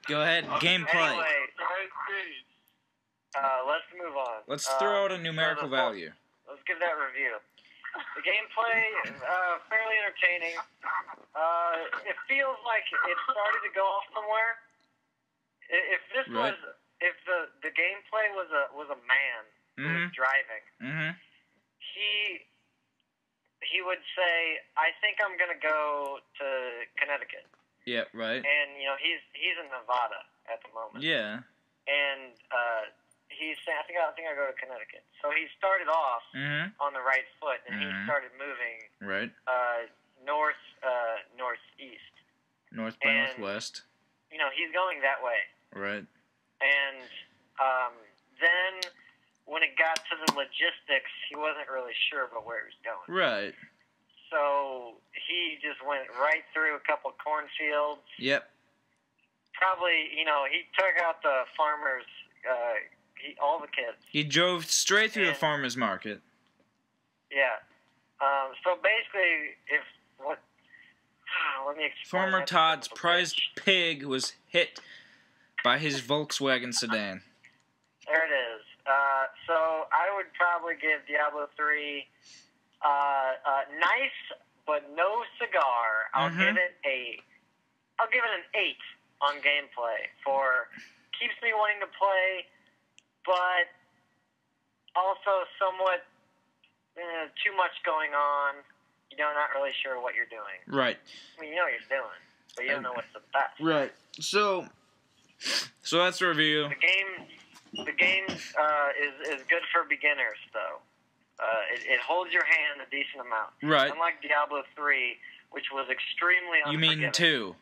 Go ahead, gameplay. Anyway, let's move on. Let's throw out a numerical value. Let's give that review. The gameplay, fairly entertaining. It feels like it started to go off somewhere. If this was, if the gameplay was a man who was driving, he would say, "I think I'm gonna go to Connecticut." Yeah, right. And he's in Nevada at the moment. Yeah. And he's saying, "I think I go to Connecticut." So he started off on the right foot, and he started moving northeast. North by northwest. He's going that way. Right. And then when it got to the logistics, he wasn't really sure about where he was going. Right. So he just went right through a couple cornfields. Yep. Probably, he took out the farmers, all the kids. He drove straight through the farmer's market. Yeah. So basically, let me explain. Farmer Todd's prized pig was hit by his Volkswagen sedan. There it is. So I would probably give Diablo 3 nice but no cigar. I'll give it an 8 on gameplay for keeps me wanting to play, but also somewhat too much going on. You're not really sure what you're doing. Right. I mean, you know what you're doing, but you don't know what's the best. Right. So that's the review. The game is good for beginners, though. It holds your hand a decent amount. Right. Unlike Diablo 3, which was extremely unforgiving. You mean 2?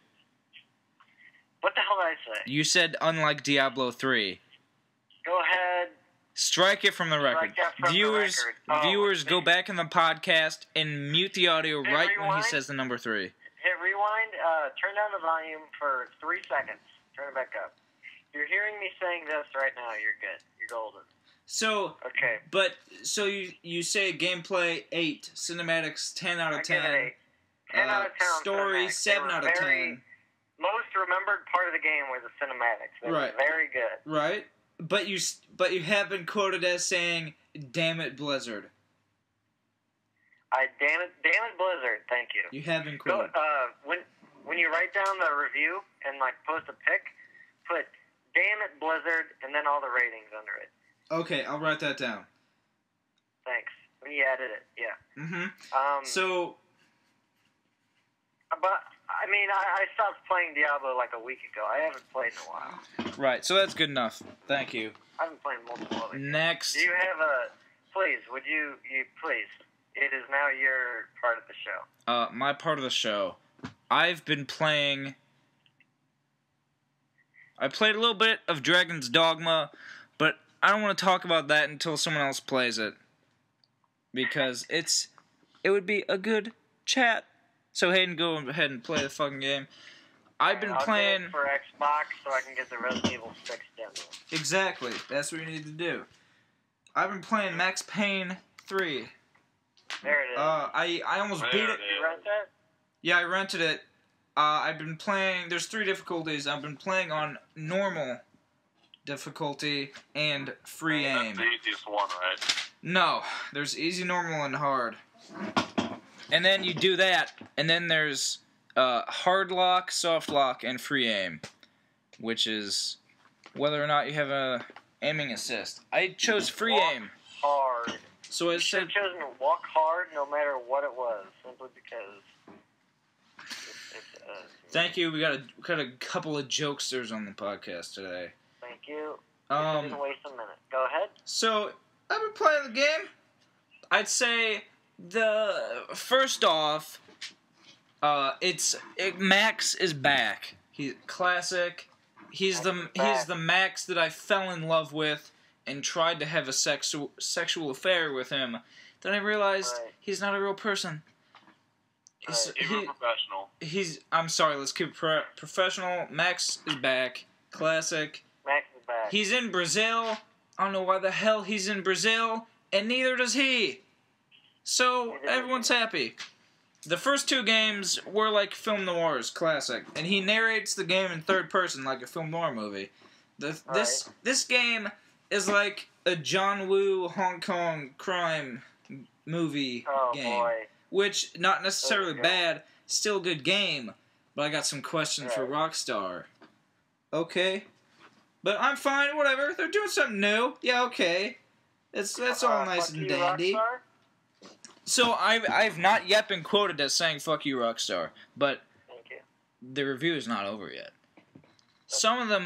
What the hell did I say? You said unlike Diablo 3. Go ahead. Strike it from the record. Viewers, go back in the podcast and mute the audio right when he says the number 3. Hit rewind. Turn down the volume for 3 seconds. Turn it back up. If you're hearing me saying this right now, you're good. You're golden. So, okay. But, so you say gameplay 8, cinematics 10 out of 10. I give it 8. 10 out of 10 story 7 out of 10. Most remembered part of the game was the cinematics. They were very good. Right. But you have been quoted as saying, "Damn it, Blizzard." Damn it, Blizzard. Thank you. You have been quoted. When you write down the review and post a pic, put "Damn it, Blizzard" and then all the ratings under it. Okay, I'll write that down. Thanks. When you edit it, yeah. But I mean, I stopped playing Diablo like a week ago. I haven't played in a while. Right, so that's good enough. Thank you. I've been playing multiple other games. Next. Do you have a... Please, would you please. It is now your part of the show. My part of the show. I've been playing... I played a little bit of Dragon's Dogma, but I don't want to talk about that until someone else plays it. Because it would be a good chat. So Hayden, go ahead and play the fucking game. I've been playing... I'll get it for Xbox so I can get the Resident Evil 6 demo. Exactly. That's what you need to do. I've been playing Max Payne 3. There it is. I almost beat it. Did you rent it? Yeah, I rented it. I've been playing... There's 3 difficulties. I've been playing on normal difficulty and free aim. That's the easiest one, right? No. There's easy, normal, and hard. And then you do that, and then there's hard lock, soft lock, and free aim, which is whether or not you have a aiming assist. I chose free aim. Hard. So You should have chosen to walk hard no matter what it was, simply because... Thank you. We got a couple of jokesters on the podcast today. Thank you. Didn't waste a minute. Go ahead. So I've been playing the game. I'd say first off, Max is back. He's classic. He's the Max that I fell in love with and tried to have a sexual affair with him. Then I realized he's not a real person. He's professional. I'm sorry, let's keep it professional. Max is back. Classic. Max is back. He's in Brazil. I don't know why the hell he's in Brazil, and neither does he. So, everyone's happy. The first 2 games were like film noirs, classic. And he narrates the game in third person like a film noir movie. This game is like a John Woo Hong Kong crime movie game. Boy. Which, not necessarily bad, still a good game, but I got some questions for Rockstar. Okay. But I'm fine, whatever. They're doing something new. Yeah, okay. That's all nice and dandy. Rockstar? So, I've not yet been quoted as saying, fuck you, Rockstar, but Thank you. the review is not over yet. Some of the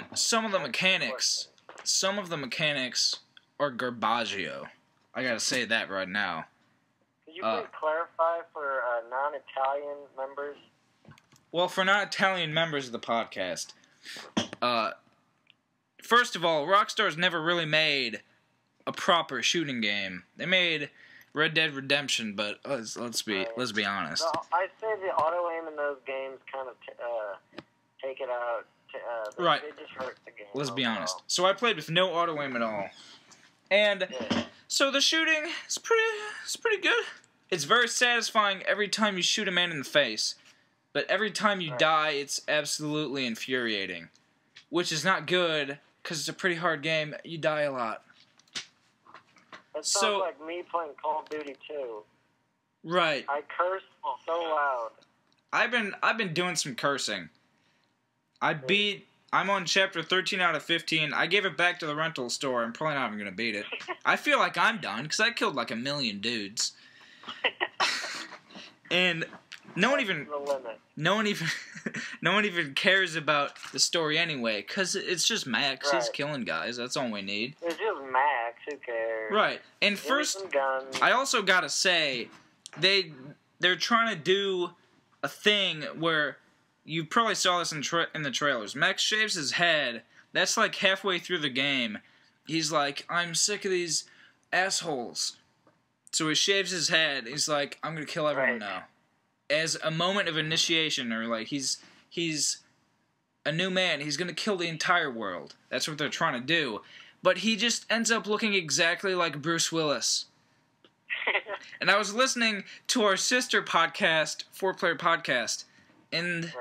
mechanics are garbaggio. I gotta say that right now. Could you please clarify for non-Italian members? Well, for non-Italian members of the podcast, first of all, Rockstar's never really made a proper shooting game. They made Red Dead Redemption, but let's be honest. No, I say the auto aim in those games kind of take it out. Right. They just hurt the game. Let's be honest. So I played with no auto aim at all, and so the shooting is pretty good. It's very satisfying every time you shoot a man in the face, but every time you die, it's absolutely infuriating, which is not good because it's a pretty hard game. You die a lot. That sounds like me playing Call of Duty 2. Right. I curse so loud. I've been doing some cursing. I'm on chapter 13 out of 15. I gave it back to the rental store. I'm probably not even gonna beat it. I feel like I'm done because I killed like 1 million dudes. And no one even cares about the story anyway, because it's just Max. He's killing guys. That's all we need. It's just Max. Who cares? Right. And first, I also gotta say, they're trying to do a thing where you probably saw this in the trailers. Max shaves his head. That's like halfway through the game. He's like, I'm sick of these assholes. So he shaves his head. He's like, I'm gonna kill everyone now. As a moment of initiation, or like he's a new man. He's gonna kill the entire world. That's what they're trying to do. But he just ends up looking exactly like Bruce Willis. And I was listening to our sister podcast, 4-Player Podcast, and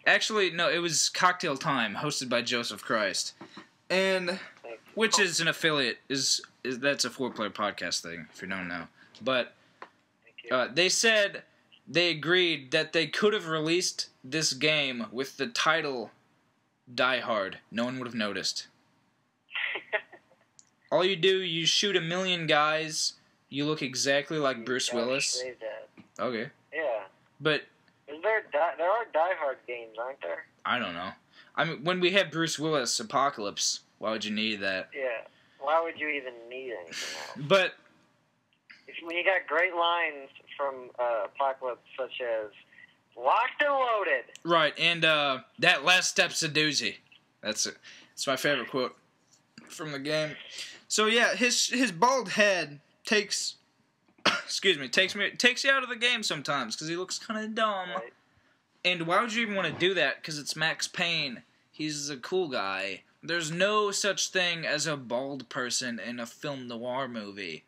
actually, no, it was Cocktail Time, hosted by Joseph Christ, and which is an affiliate. That's a 4-Player Podcast thing, if you don't know. But they said they agreed that they could have released this game with the title Die Hard. No one would have noticed. All you do, you shoot 1 million guys. You look exactly like Bruce Willis. Okay. Yeah. But there are Die Hard games, aren't there? I don't know. I mean, when we had Bruce Willis Apocalypse, why would you need that? Yeah. Why would you even need anything else? But when you got great lines from Apocalypse, such as "Locked and loaded." Right, and that last step's a doozy. That's it. It's my favorite quote from the game. So yeah, his bald head takes you out of the game sometimes because he looks kind of dumb. Right. And why would you even want to do that? Because it's Max Payne. He's a cool guy. There's no such thing as a bald person in a film noir movie.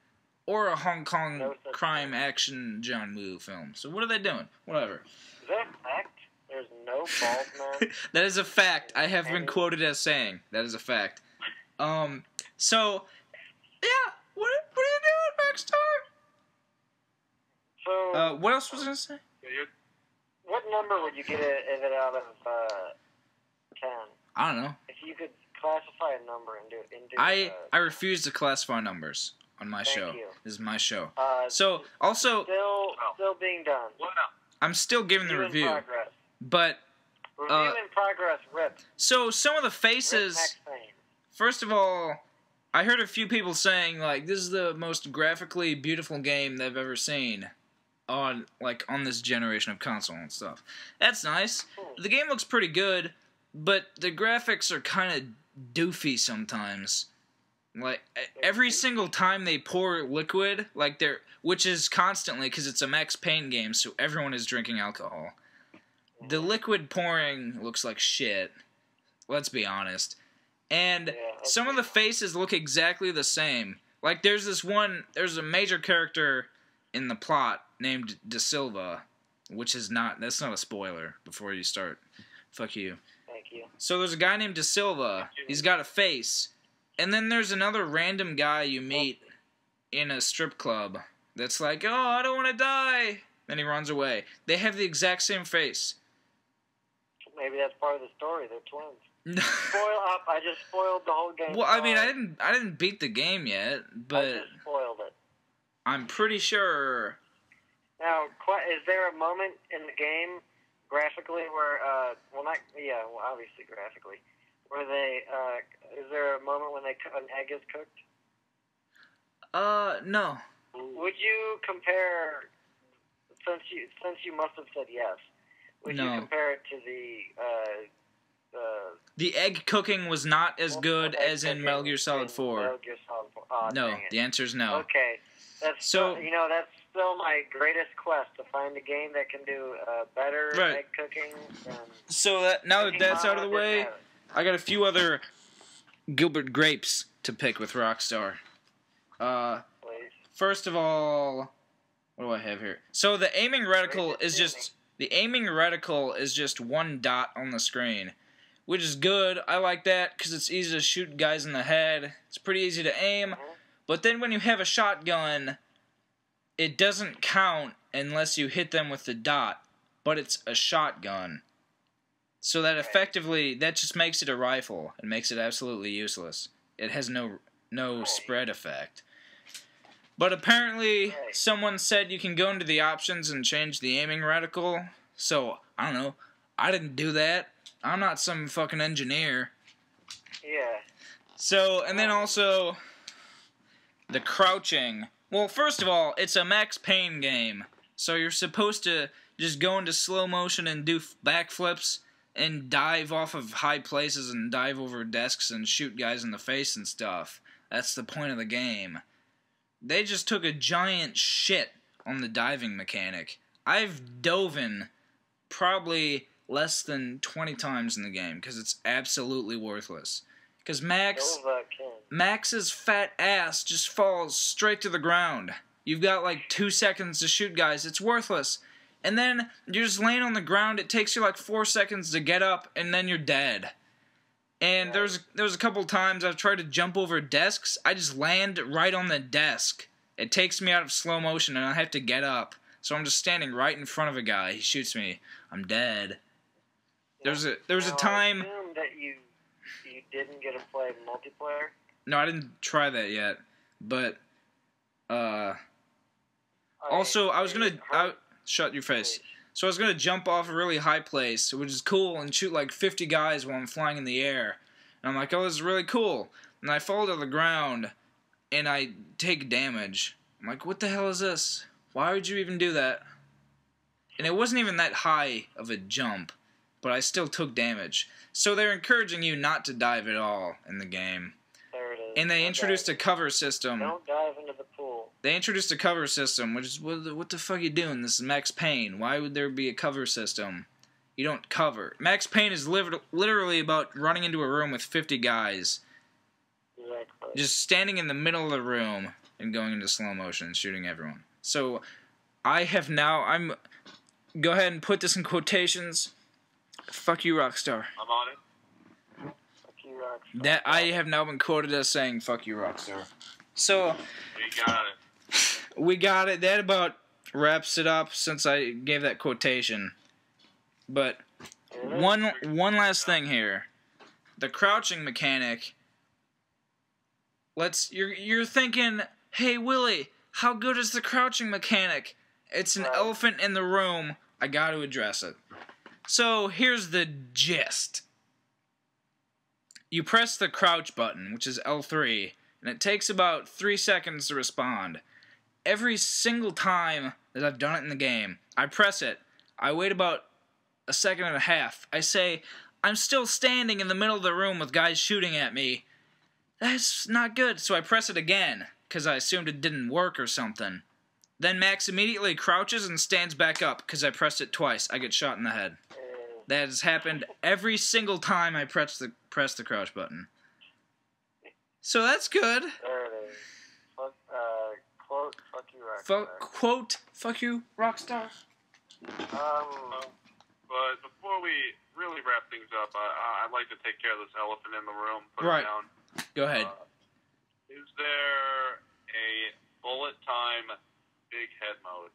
Or a Hong Kong crime action John Woo film. So what are they doing? Whatever. Is that a fact? There's no bald man? That is a fact. I have been quoted as saying. That is a fact. So, yeah. What are you doing, Maxstar? So, what else was I going to say? What number would you give it out of 10? I don't know. If you could classify a number and do I refuse to classify numbers on my show. you. This is my show. So, also... Still being done. I'm still giving the review. Progress. But... Review in progress, RIP. So, some of the faces... RIP Max Payne. First of all, I heard a few people saying, like, this is the most graphically beautiful game they've ever seen on this generation of console and stuff. That's nice. The game looks pretty good, but the graphics are kind of doofy sometimes. Like, every single time they pour liquid, which is constantly, because it's a Max Payne game, so everyone is drinking alcohol. The liquid pouring looks like shit. Let's be honest. And some of the faces look exactly the same. Like, there's a major character in the plot named De Silva, that's not a spoiler before you start. Fuck you. Thank you. So there's a guy named De Silva. He's got a face. And then there's another random guy you meet in a strip club that's like, oh, I don't want to die. Then he runs away. They have the exact same face. Maybe that's part of the story. They're twins. Spoil up. I just spoiled the whole game. Well, I mean, I didn't beat the game yet, but I just spoiled it. I'm pretty sure. Now, is there a moment in the game graphically where, obviously graphically, where they, is there a moment when an egg is cooked? No. Would you compare, since you must have said yes, would you compare it to the egg cooking was not as good as in Metal Gear Solid 4. Metal Gear Solid 4. Oh, no, the answer is no. Okay. That's still my greatest quest, to find a game that can do better egg cooking. So now that that's out of the way, I got a few other Gilbert Grapes to pick with Rockstar. Please. First of all, what do I have here? So the aiming reticle is just one dot on the screen, which is good. I like that because it's easy to shoot guys in the head. It's pretty easy to aim. But then when you have a shotgun, it doesn't count unless you hit them with the dot. But it's a shotgun. So that effectively, that just makes it a rifle. It makes it absolutely useless. It has no spread effect. But apparently, someone said you can go into the options and change the aiming reticle. So, I don't know. I didn't do that. I'm not some fucking engineer. Yeah. So, and then also, the crouching. Well, first of all, it's a Max Payne game. So you're supposed to just go into slow motion and do backflips and dive off of high places and dive over desks and shoot guys in the face and stuff. That's the point of the game. They just took a giant shit on the diving mechanic. I've dove in probably less than 20 times in the game because it's absolutely worthless. Because Max's fat ass just falls straight to the ground. You've got like 2 seconds to shoot guys. It's worthless. And then you're just laying on the ground. It takes you like 4 seconds to get up, and then you're dead. And there's a couple times I've tried to jump over desks. I just land right on the desk. It takes me out of slow motion, and I have to get up. So I'm just standing right in front of a guy. He shoots me. I'm dead. There was a time. I assume that you didn't get to play multiplayer. No, I didn't try that yet. But also I was gonna shut your face. So I was going to jump off a really high place, which is cool, and shoot like 50 guys while I'm flying in the air. And I'm like, oh, this is really cool. And I fall to the ground, and I take damage. I'm like, what the hell is this? Why would you even do that? And it wasn't even that high of a jump, but I still took damage. So they're encouraging you not to dive at all in the game. There it is. And they introduced a cover system. Don't dive into the pool. They introduced a cover system, which is, what the fuck are you doing? This is Max Payne. Why would there be a cover system? You don't cover. Max Payne is literally about running into a room with 50 guys. Exactly. Just standing in the middle of the room and going into slow motion and shooting everyone. So, I'm... Go ahead and put this in quotations. Fuck you, Rockstar. I'm on it. Fuck you, Rockstar. That I have now been quoted as saying, fuck you, Rockstar. So... We got it. We got it. That about wraps it up since I gave that quotation. But one last thing here. The crouching mechanic. You're thinking, hey Willie, how good is the crouching mechanic? It's an elephant in the room. I got to address it. So here's the gist. You press the crouch button, which is L3, and it takes about 3 seconds to respond. Every single time that I've done it in the game, I press it. I wait about a second and a half. I say, I'm still standing in the middle of the room with guys shooting at me. That's not good. So I press it again, because I assumed it didn't work or something. Then Max immediately crouches and stands back up, because I pressed it twice. I get shot in the head. That has happened every single time I press the crouch button. So that's good. There it is. Quote, fuck you, Rockstar. Quote, fuck you, Rockstar. But before we really wrap things up, I'd like to take care of this elephant in the room. Put it down. Go ahead. Is there a bullet time big head mode?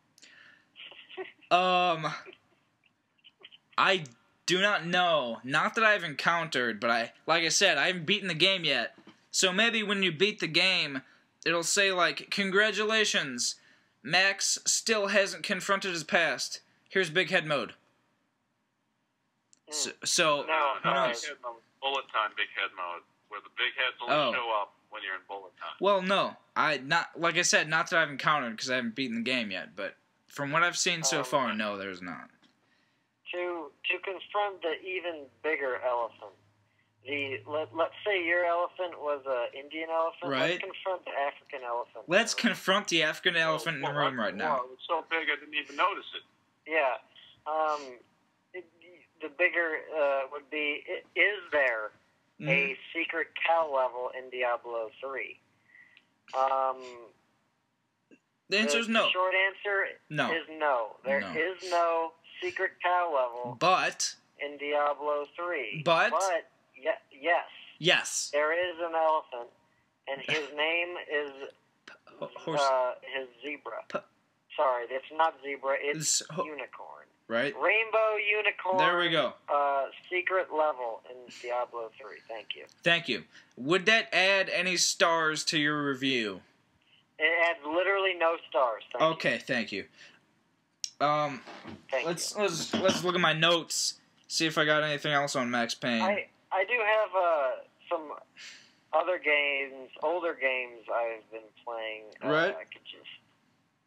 I do not know. Not that I've encountered, but like I said, I haven't beaten the game yet. So maybe when you beat the game, it'll say, like, congratulations, Max still hasn't confronted his past. Here's big head mode. So who knows? Bullet time big head mode, where the big heads only show up when you're in bullet time. Well, no. Like I said, not that I've encountered, because I haven't beaten the game yet, but from what I've seen so far, no, there's not. To confront the even bigger elephant, let's say your elephant was an Indian elephant. Right. Let's confront the African elephant. Let's confront the African elephant in the room right now. Wow, it's so big I didn't even notice it. Yeah. The bigger would be, is there a secret cow level in Diablo 3? The answer is no. The short answer is no. There is no secret cow level in Diablo 3. But yes. Yes. There is an elephant, and his name is his zebra. Sorry, it's not zebra, it's unicorn. Right? Rainbow unicorn. There we go. Secret level in Diablo 3. Thank you. Thank you. Would that add any stars to your review? It adds literally no stars. Thank you. Let's look at my notes. See if I got anything else on Max Payne. I do have some other games, older games I've been playing. Right.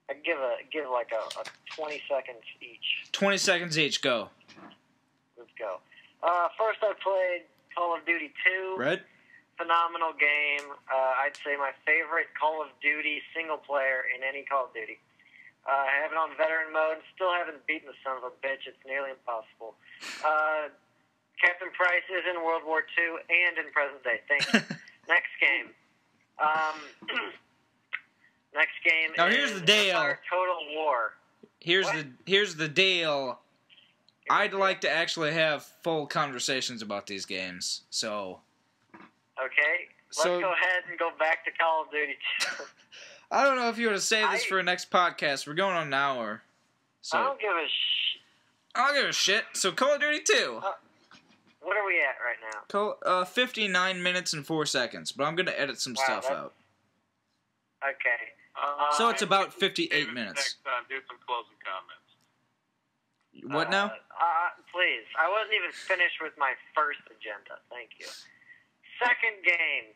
I'd give like a 20 seconds each. 20 seconds each, go. Let's go. First I played Call of Duty 2. Right. Phenomenal game. I'd say my favorite Call of Duty single player in any Call of Duty. I have it on veteran mode. Still haven't beaten the son of a bitch. It's nearly impossible. Captain Price is in World War II and in present day. Thank you. Next game. Next game now here's the deal. Total War. Here's the deal. I'd like to actually have full conversations about these games. So. Okay. Let's go ahead and go back to Call of Duty 2. I don't know if you want to save this for a next podcast. We're going on an hour. So I don't give a shit. I don't give a shit. So Call of Duty 2. What are we at right now? 59 minutes and 4 seconds. But I'm going to edit some stuff out. Okay. So it's about 58 minutes. Next time, do some closing comments. What now? Please. I wasn't even finished with my first agenda. Thank you. Second game.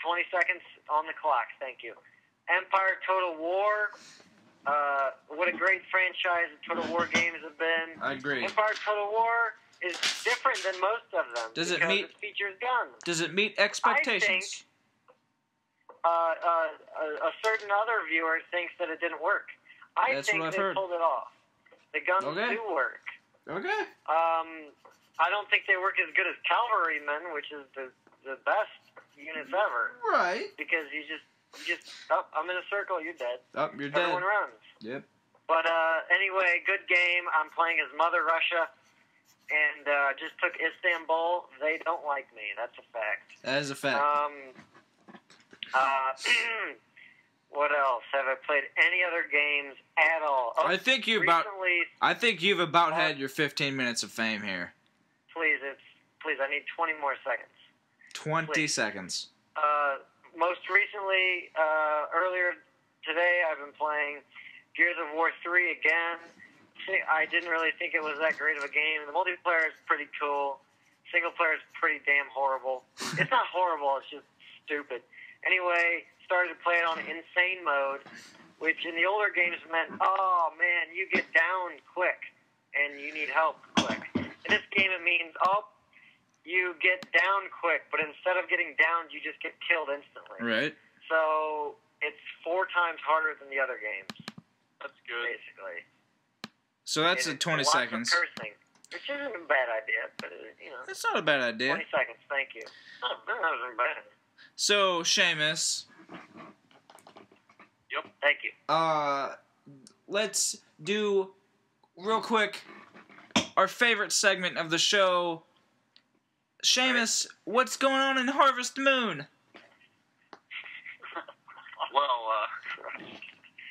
20 seconds on the clock. Thank you. Empire Total War. What a great franchise the Total War games have been. I agree. Empire Total War is different than most of them. It features guns. Does it meet expectations? I think a certain other viewer thinks that it didn't work. I think they pulled it off. The guns do work. Okay. I don't think they work as good as cavalrymen, which is the best units ever. Right. Because you just I'm in a circle, you're dead. Oh, you're dead. Everyone runs. Yep. But anyway, good game. I'm playing as Mother Russia, and just took Istanbul. They don't like me. That's a fact. That is a fact. What else? Have I played any other games at all? Oh, I think you've about had your 15 minutes of fame here. Please, I need 20 more seconds. 20 seconds. Most recently, earlier today, I've been playing Gears of War 3 again. I didn't really think it was that great of a game. The multiplayer is pretty cool. Single player is pretty damn horrible. It's not horrible, it's just stupid. Anyway, started to play it on insane mode, which in the older games meant, oh man, you get down quick, and you need help quick. In this game it means, you get down quick, but instead of getting downed, you just get killed instantly. Right. So it's 4 times harder than the other games. That's good. Basically. So that's 20 seconds. Lots of cursing, which isn't a bad idea, but It's not a bad idea. 20 seconds, thank you. That wasn't bad. So, Seamus. Yep. Thank you. Let's do real quick our favorite segment of the show. Seamus, what's going on in Harvest Moon? Well,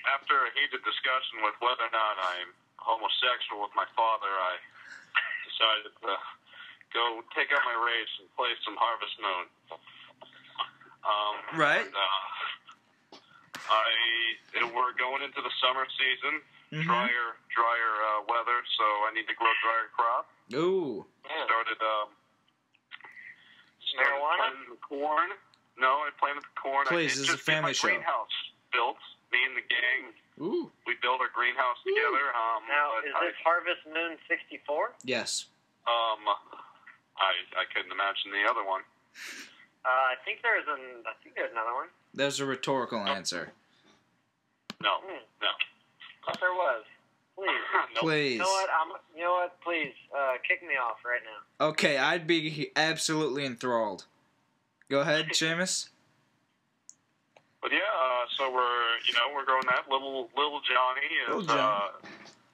after a heated discussion with whether or not I'm homosexual with my father, I decided to go take out my rage and play some Harvest Moon. Right. And, we're going into the summer season, Mm-hmm. drier weather, so I need to grow drier crop. Ooh. Started marijuana? planting the corn. No, I planted the corn. Please, I this is a family show. Greenhouse built. Me and the gang. Ooh. We built our greenhouse together. Now, is this Harvest Moon 64? Yes. I couldn't imagine the other one. I think there's another one. There's a rhetorical answer. No, no. Thought there was. Please. Nope. Please. You know what? Please, kick me off right now. Okay, I'd be absolutely enthralled. Go ahead, Seamus. But yeah, so we're growing that. Little Johnny has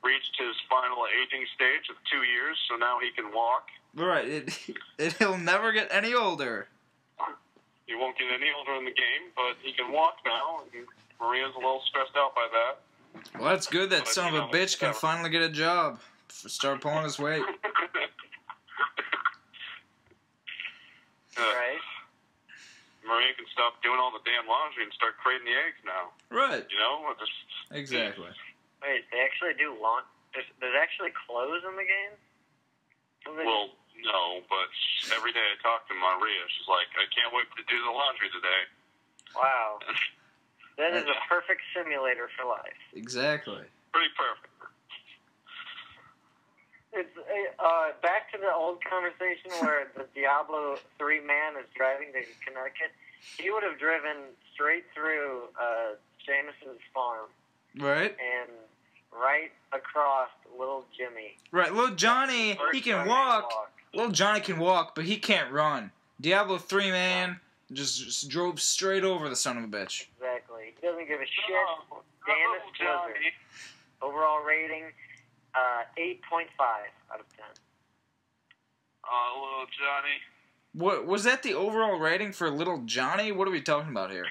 reached his final aging stage of 2 years, so now he can walk. Right. He'll never get any older. He won't get any older in the game, but he can walk now. And Maria's a little stressed out by that. Well, that's good that son of a bitch can finally get a job. Start pulling his weight. Right. Maria can stop doing all the damn laundry and start creating the eggs now. Right. Exactly. Wait, they actually do there's actually clothes in the game? Well, no, but every day I talk to Maria, she's like, I can't wait to do the laundry today. Wow. That is a perfect simulator for life. Exactly. Pretty perfect. It's back to the old conversation where the Diablo 3 man is driving to Connecticut. He would have driven straight through Jameson's farm. Right. And right across Little Jimmy. Right, Little Johnny, he can walk. Little Johnny can walk, but he can't run. Diablo 3 man just drove straight over the son of a bitch. Exactly. He doesn't give a shit. Damn it, Blizzard. Overall rating, 8.5 out of 10. Little Johnny. What was that? The overall rating for Little Johnny? What are we talking about here?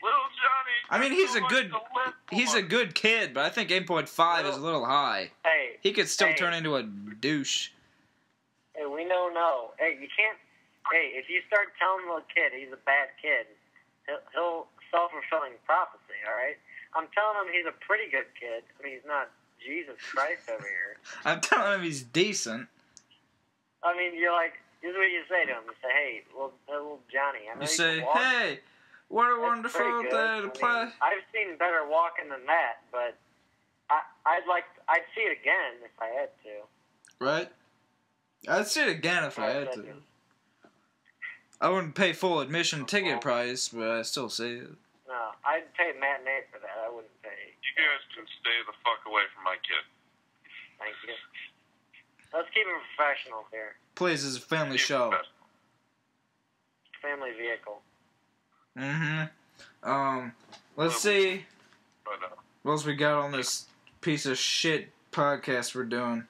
Little Johnny. I mean, he's a good kid, but I think 8.5 is a little high. Hey, he could still turn into a douche. Hey, we know no. Hey, you can't. Hey, if you start telling the kid he's a bad kid, he'll self-fulfilling prophecy. All right. I'm telling him he's a pretty good kid. I mean, he's not Jesus Christ over here. I'm telling him he's decent. I mean, you're like, this is what you say to him. You say, hey, little Johnny. I know you say, hey, what a wonderful day to play. I've seen better walking than that, but I'd see it again if I had to. Right? I'd see it again if I had to. I wouldn't pay full admission ticket price, but I'd still see it. No, I'd pay matinee for that. I wouldn't pay. You guys can stay the fuck away from my kid. Thank you. Let's keep it professional here. Please, it's a family show. Family vehicle. Let's see what else we got on this piece of shit podcast we're doing.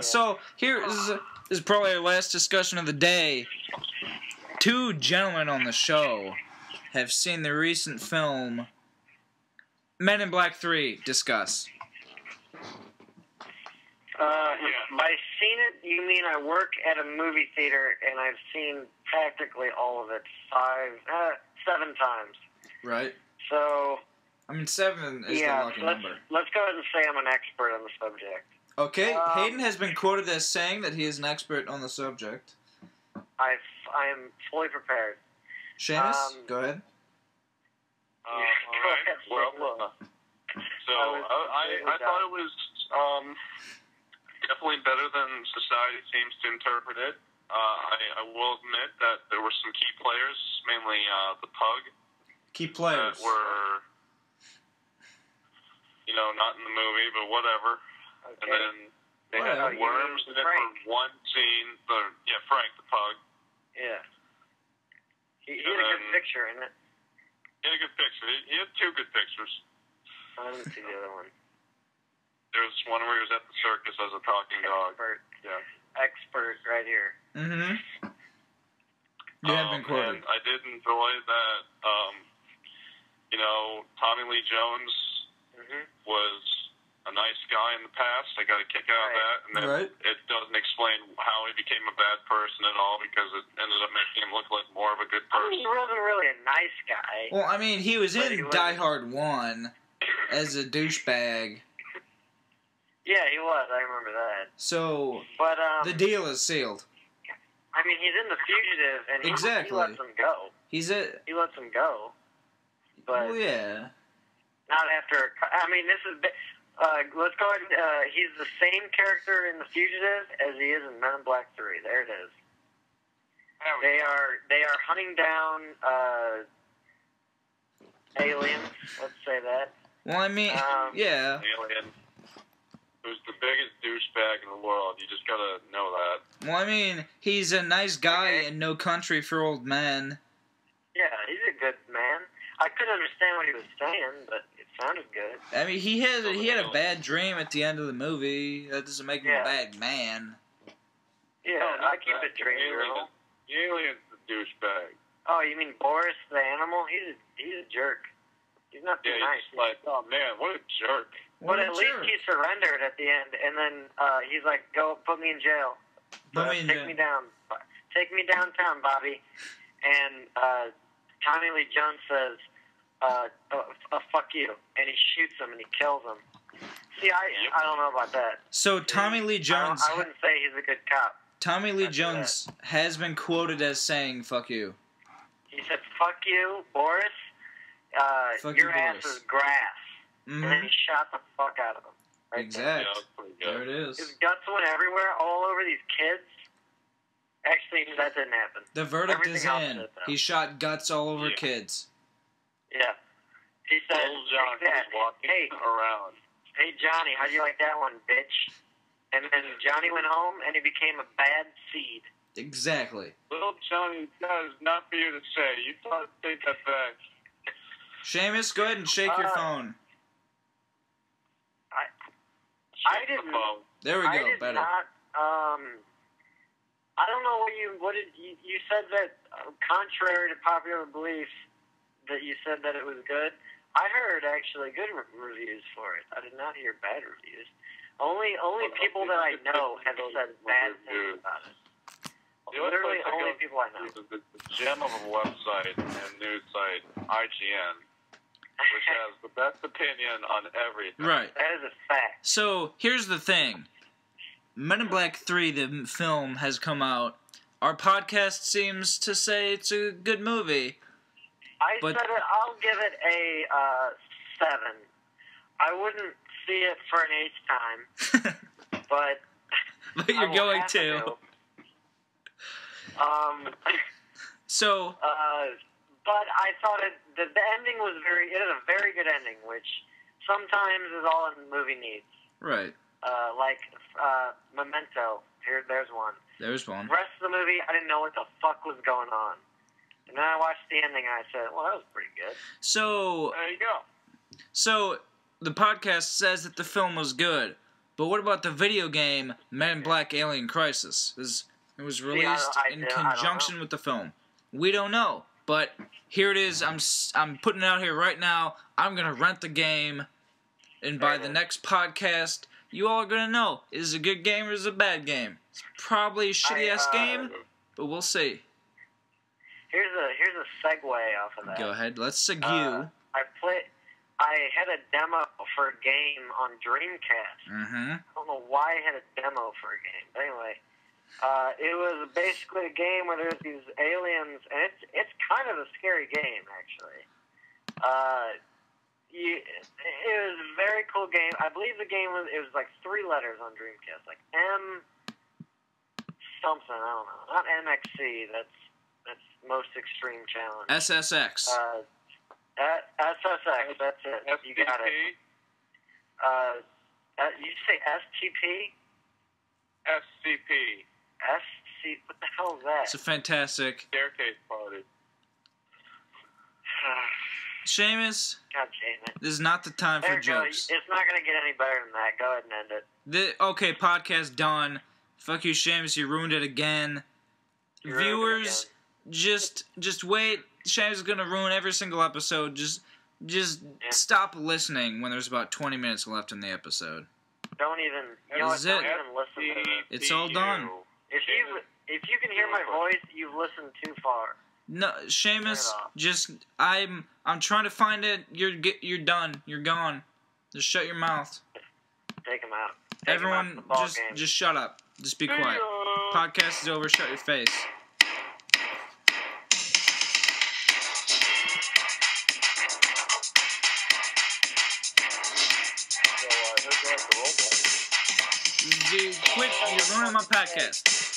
So, here is probably our last discussion of the day. Two gentlemen on the show have seen the recent film Men in Black 3. Discuss. By seen it, you mean I work at a movie theater and I've seen practically all of it 7 times. Right. So. I mean, 7 is the lucky number. Let's go ahead and say I'm an expert on the subject. Okay, Hayden has been quoted as saying that he is an expert on the subject. I am fully prepared. Seamus, go ahead. Well, so I thought it was definitely better than society seems to interpret it. I will admit that there were some key players, mainly the pug. Key players. That were, not in the movie, but whatever. Okay. And then they had worms in it for one scene. Frank the pug. Yeah. He had a good picture in it. He had a good picture. He had 2 good pictures. I didn't see the other one. There's one where he was at the circus as a talking dog. Yeah. Expert right here. Mm-hmm. You have been quoted. And I did enjoy that, Tommy Lee Jones was a nice guy in the past. I got a kick out of that. And then it doesn't explain how he became a bad person at all because it ended up making him look like more of a good person. He wasn't really a nice guy. Well, I mean, he was in Die Hard 1 as a douchebag. Yeah, he was. I remember that. So, but the deal is sealed. I mean, he's in The Fugitive, and he lets him go. He lets him go. But yeah. Not after. I mean, this is. Let's go ahead. He's the same character in The Fugitive as he is in Men in Black 3. There it is. They are hunting down aliens. Let's say that. Well, I mean, yeah. Alien. Who's the biggest douchebag in the world? You just gotta know that. Well, I mean, he's a nice guy in No Country for Old Men. Yeah, he's a good man. I couldn't understand what he was saying, but it sounded good. I mean, he had a bad dream at the end of the movie. That doesn't make him a bad man. Yeah, I keep a dream, girl. The alien's the douchebag. Oh, you mean Boris the animal? He's a jerk. He's not too nice. He's like, oh man, what a jerk. But at least he surrendered at the end, and then he's like, "Go, put me in jail. Take me down. Take me downtown, Bobby." And Tommy Lee Jones says, "Fuck you," and he shoots him and he kills him. See, I don't know about that. So Tommy Lee Jones. I wouldn't say he's a good cop. Tommy Lee Jones has been quoted as saying, "Fuck you." He said, "Fuck you, Boris. Your ass is grass." Mm-hmm. And then he shot the fuck out of him. Right exactly. There it is. His guts went everywhere, all over these kids. Actually, that didn't happen. The verdict is in. He shot guts all over kids. Yeah. He said, John was walking around. Hey, Johnny, how'd you like that one, bitch? And then Johnny went home, and he became a bad seed. Exactly. Little Johnny, that is not for you to say. You thought to take that back. Seamus, go ahead and shake your phone. I didn't. There we go. Better. Not, I don't know what you said that contrary to popular belief that you said that it was good. I heard actually good reviews for it. I did not hear bad reviews. Only people that I know have said bad things about it. Literally only people I know. The gem of a website and news site, IGN. Which has the best opinion on everything. Right. That is a fact. So, here's the thing. Men in Black 3, the film, has come out. Our podcast seems to say it's a good movie. I'll give it a 7. I wouldn't see it for an 8th time. But you're going to. So... But I thought the ending was it is a very good ending, which sometimes is all a movie needs. Right. Like Memento There's one. The rest of the movie, I didn't know what the fuck was going on. And then I watched the ending and I said, well, that was pretty good. So... There you go. So, the podcast says that the film was good. But what about the video game Men in Black Alien Crisis? It was released in conjunction with the film. We don't know. But here it is. I'm putting it out here right now. I'm going to rent the game. And by the next podcast, you all are going to know. Is it a good game or is it a bad game? It's probably a shitty-ass game, but we'll see. Here's a segue off of that. Go ahead. Let's segue. I had a demo for a game on Dreamcast. Mm-hmm. I don't know why I had a demo for a game, but anyway, it was basically a game where there's these aliens, and it's kind of a scary game actually. It was a very cool game. I believe the game was like 3 letters on Dreamcast, like M something. I don't know. Not MXC. That's Most Extreme Challenge. SSX. SSX. That's it. You got it. You say STP? SCP. SC. What the hell is that? It's a fantastic Staircase party. Seamus, God damn it. this is not the time for jokes. It's not going to get any better than that. Go ahead and end it. Okay, podcast done. Fuck you, Seamus. You ruined it again. Viewers, just wait. Seamus is going to ruin every single episode. Just stop listening when there's about 20 minutes left in the episode. Don't even listen to it. It's all done. If you can hear my voice, you've listened too far. No, Seamus, I'm trying to find it. You're done. You're gone. Just shut your mouth. Take him out. Everyone, just shut up. Just be quiet. Podcast is over. Shut your face. Dude, quit. You're ruining my podcast.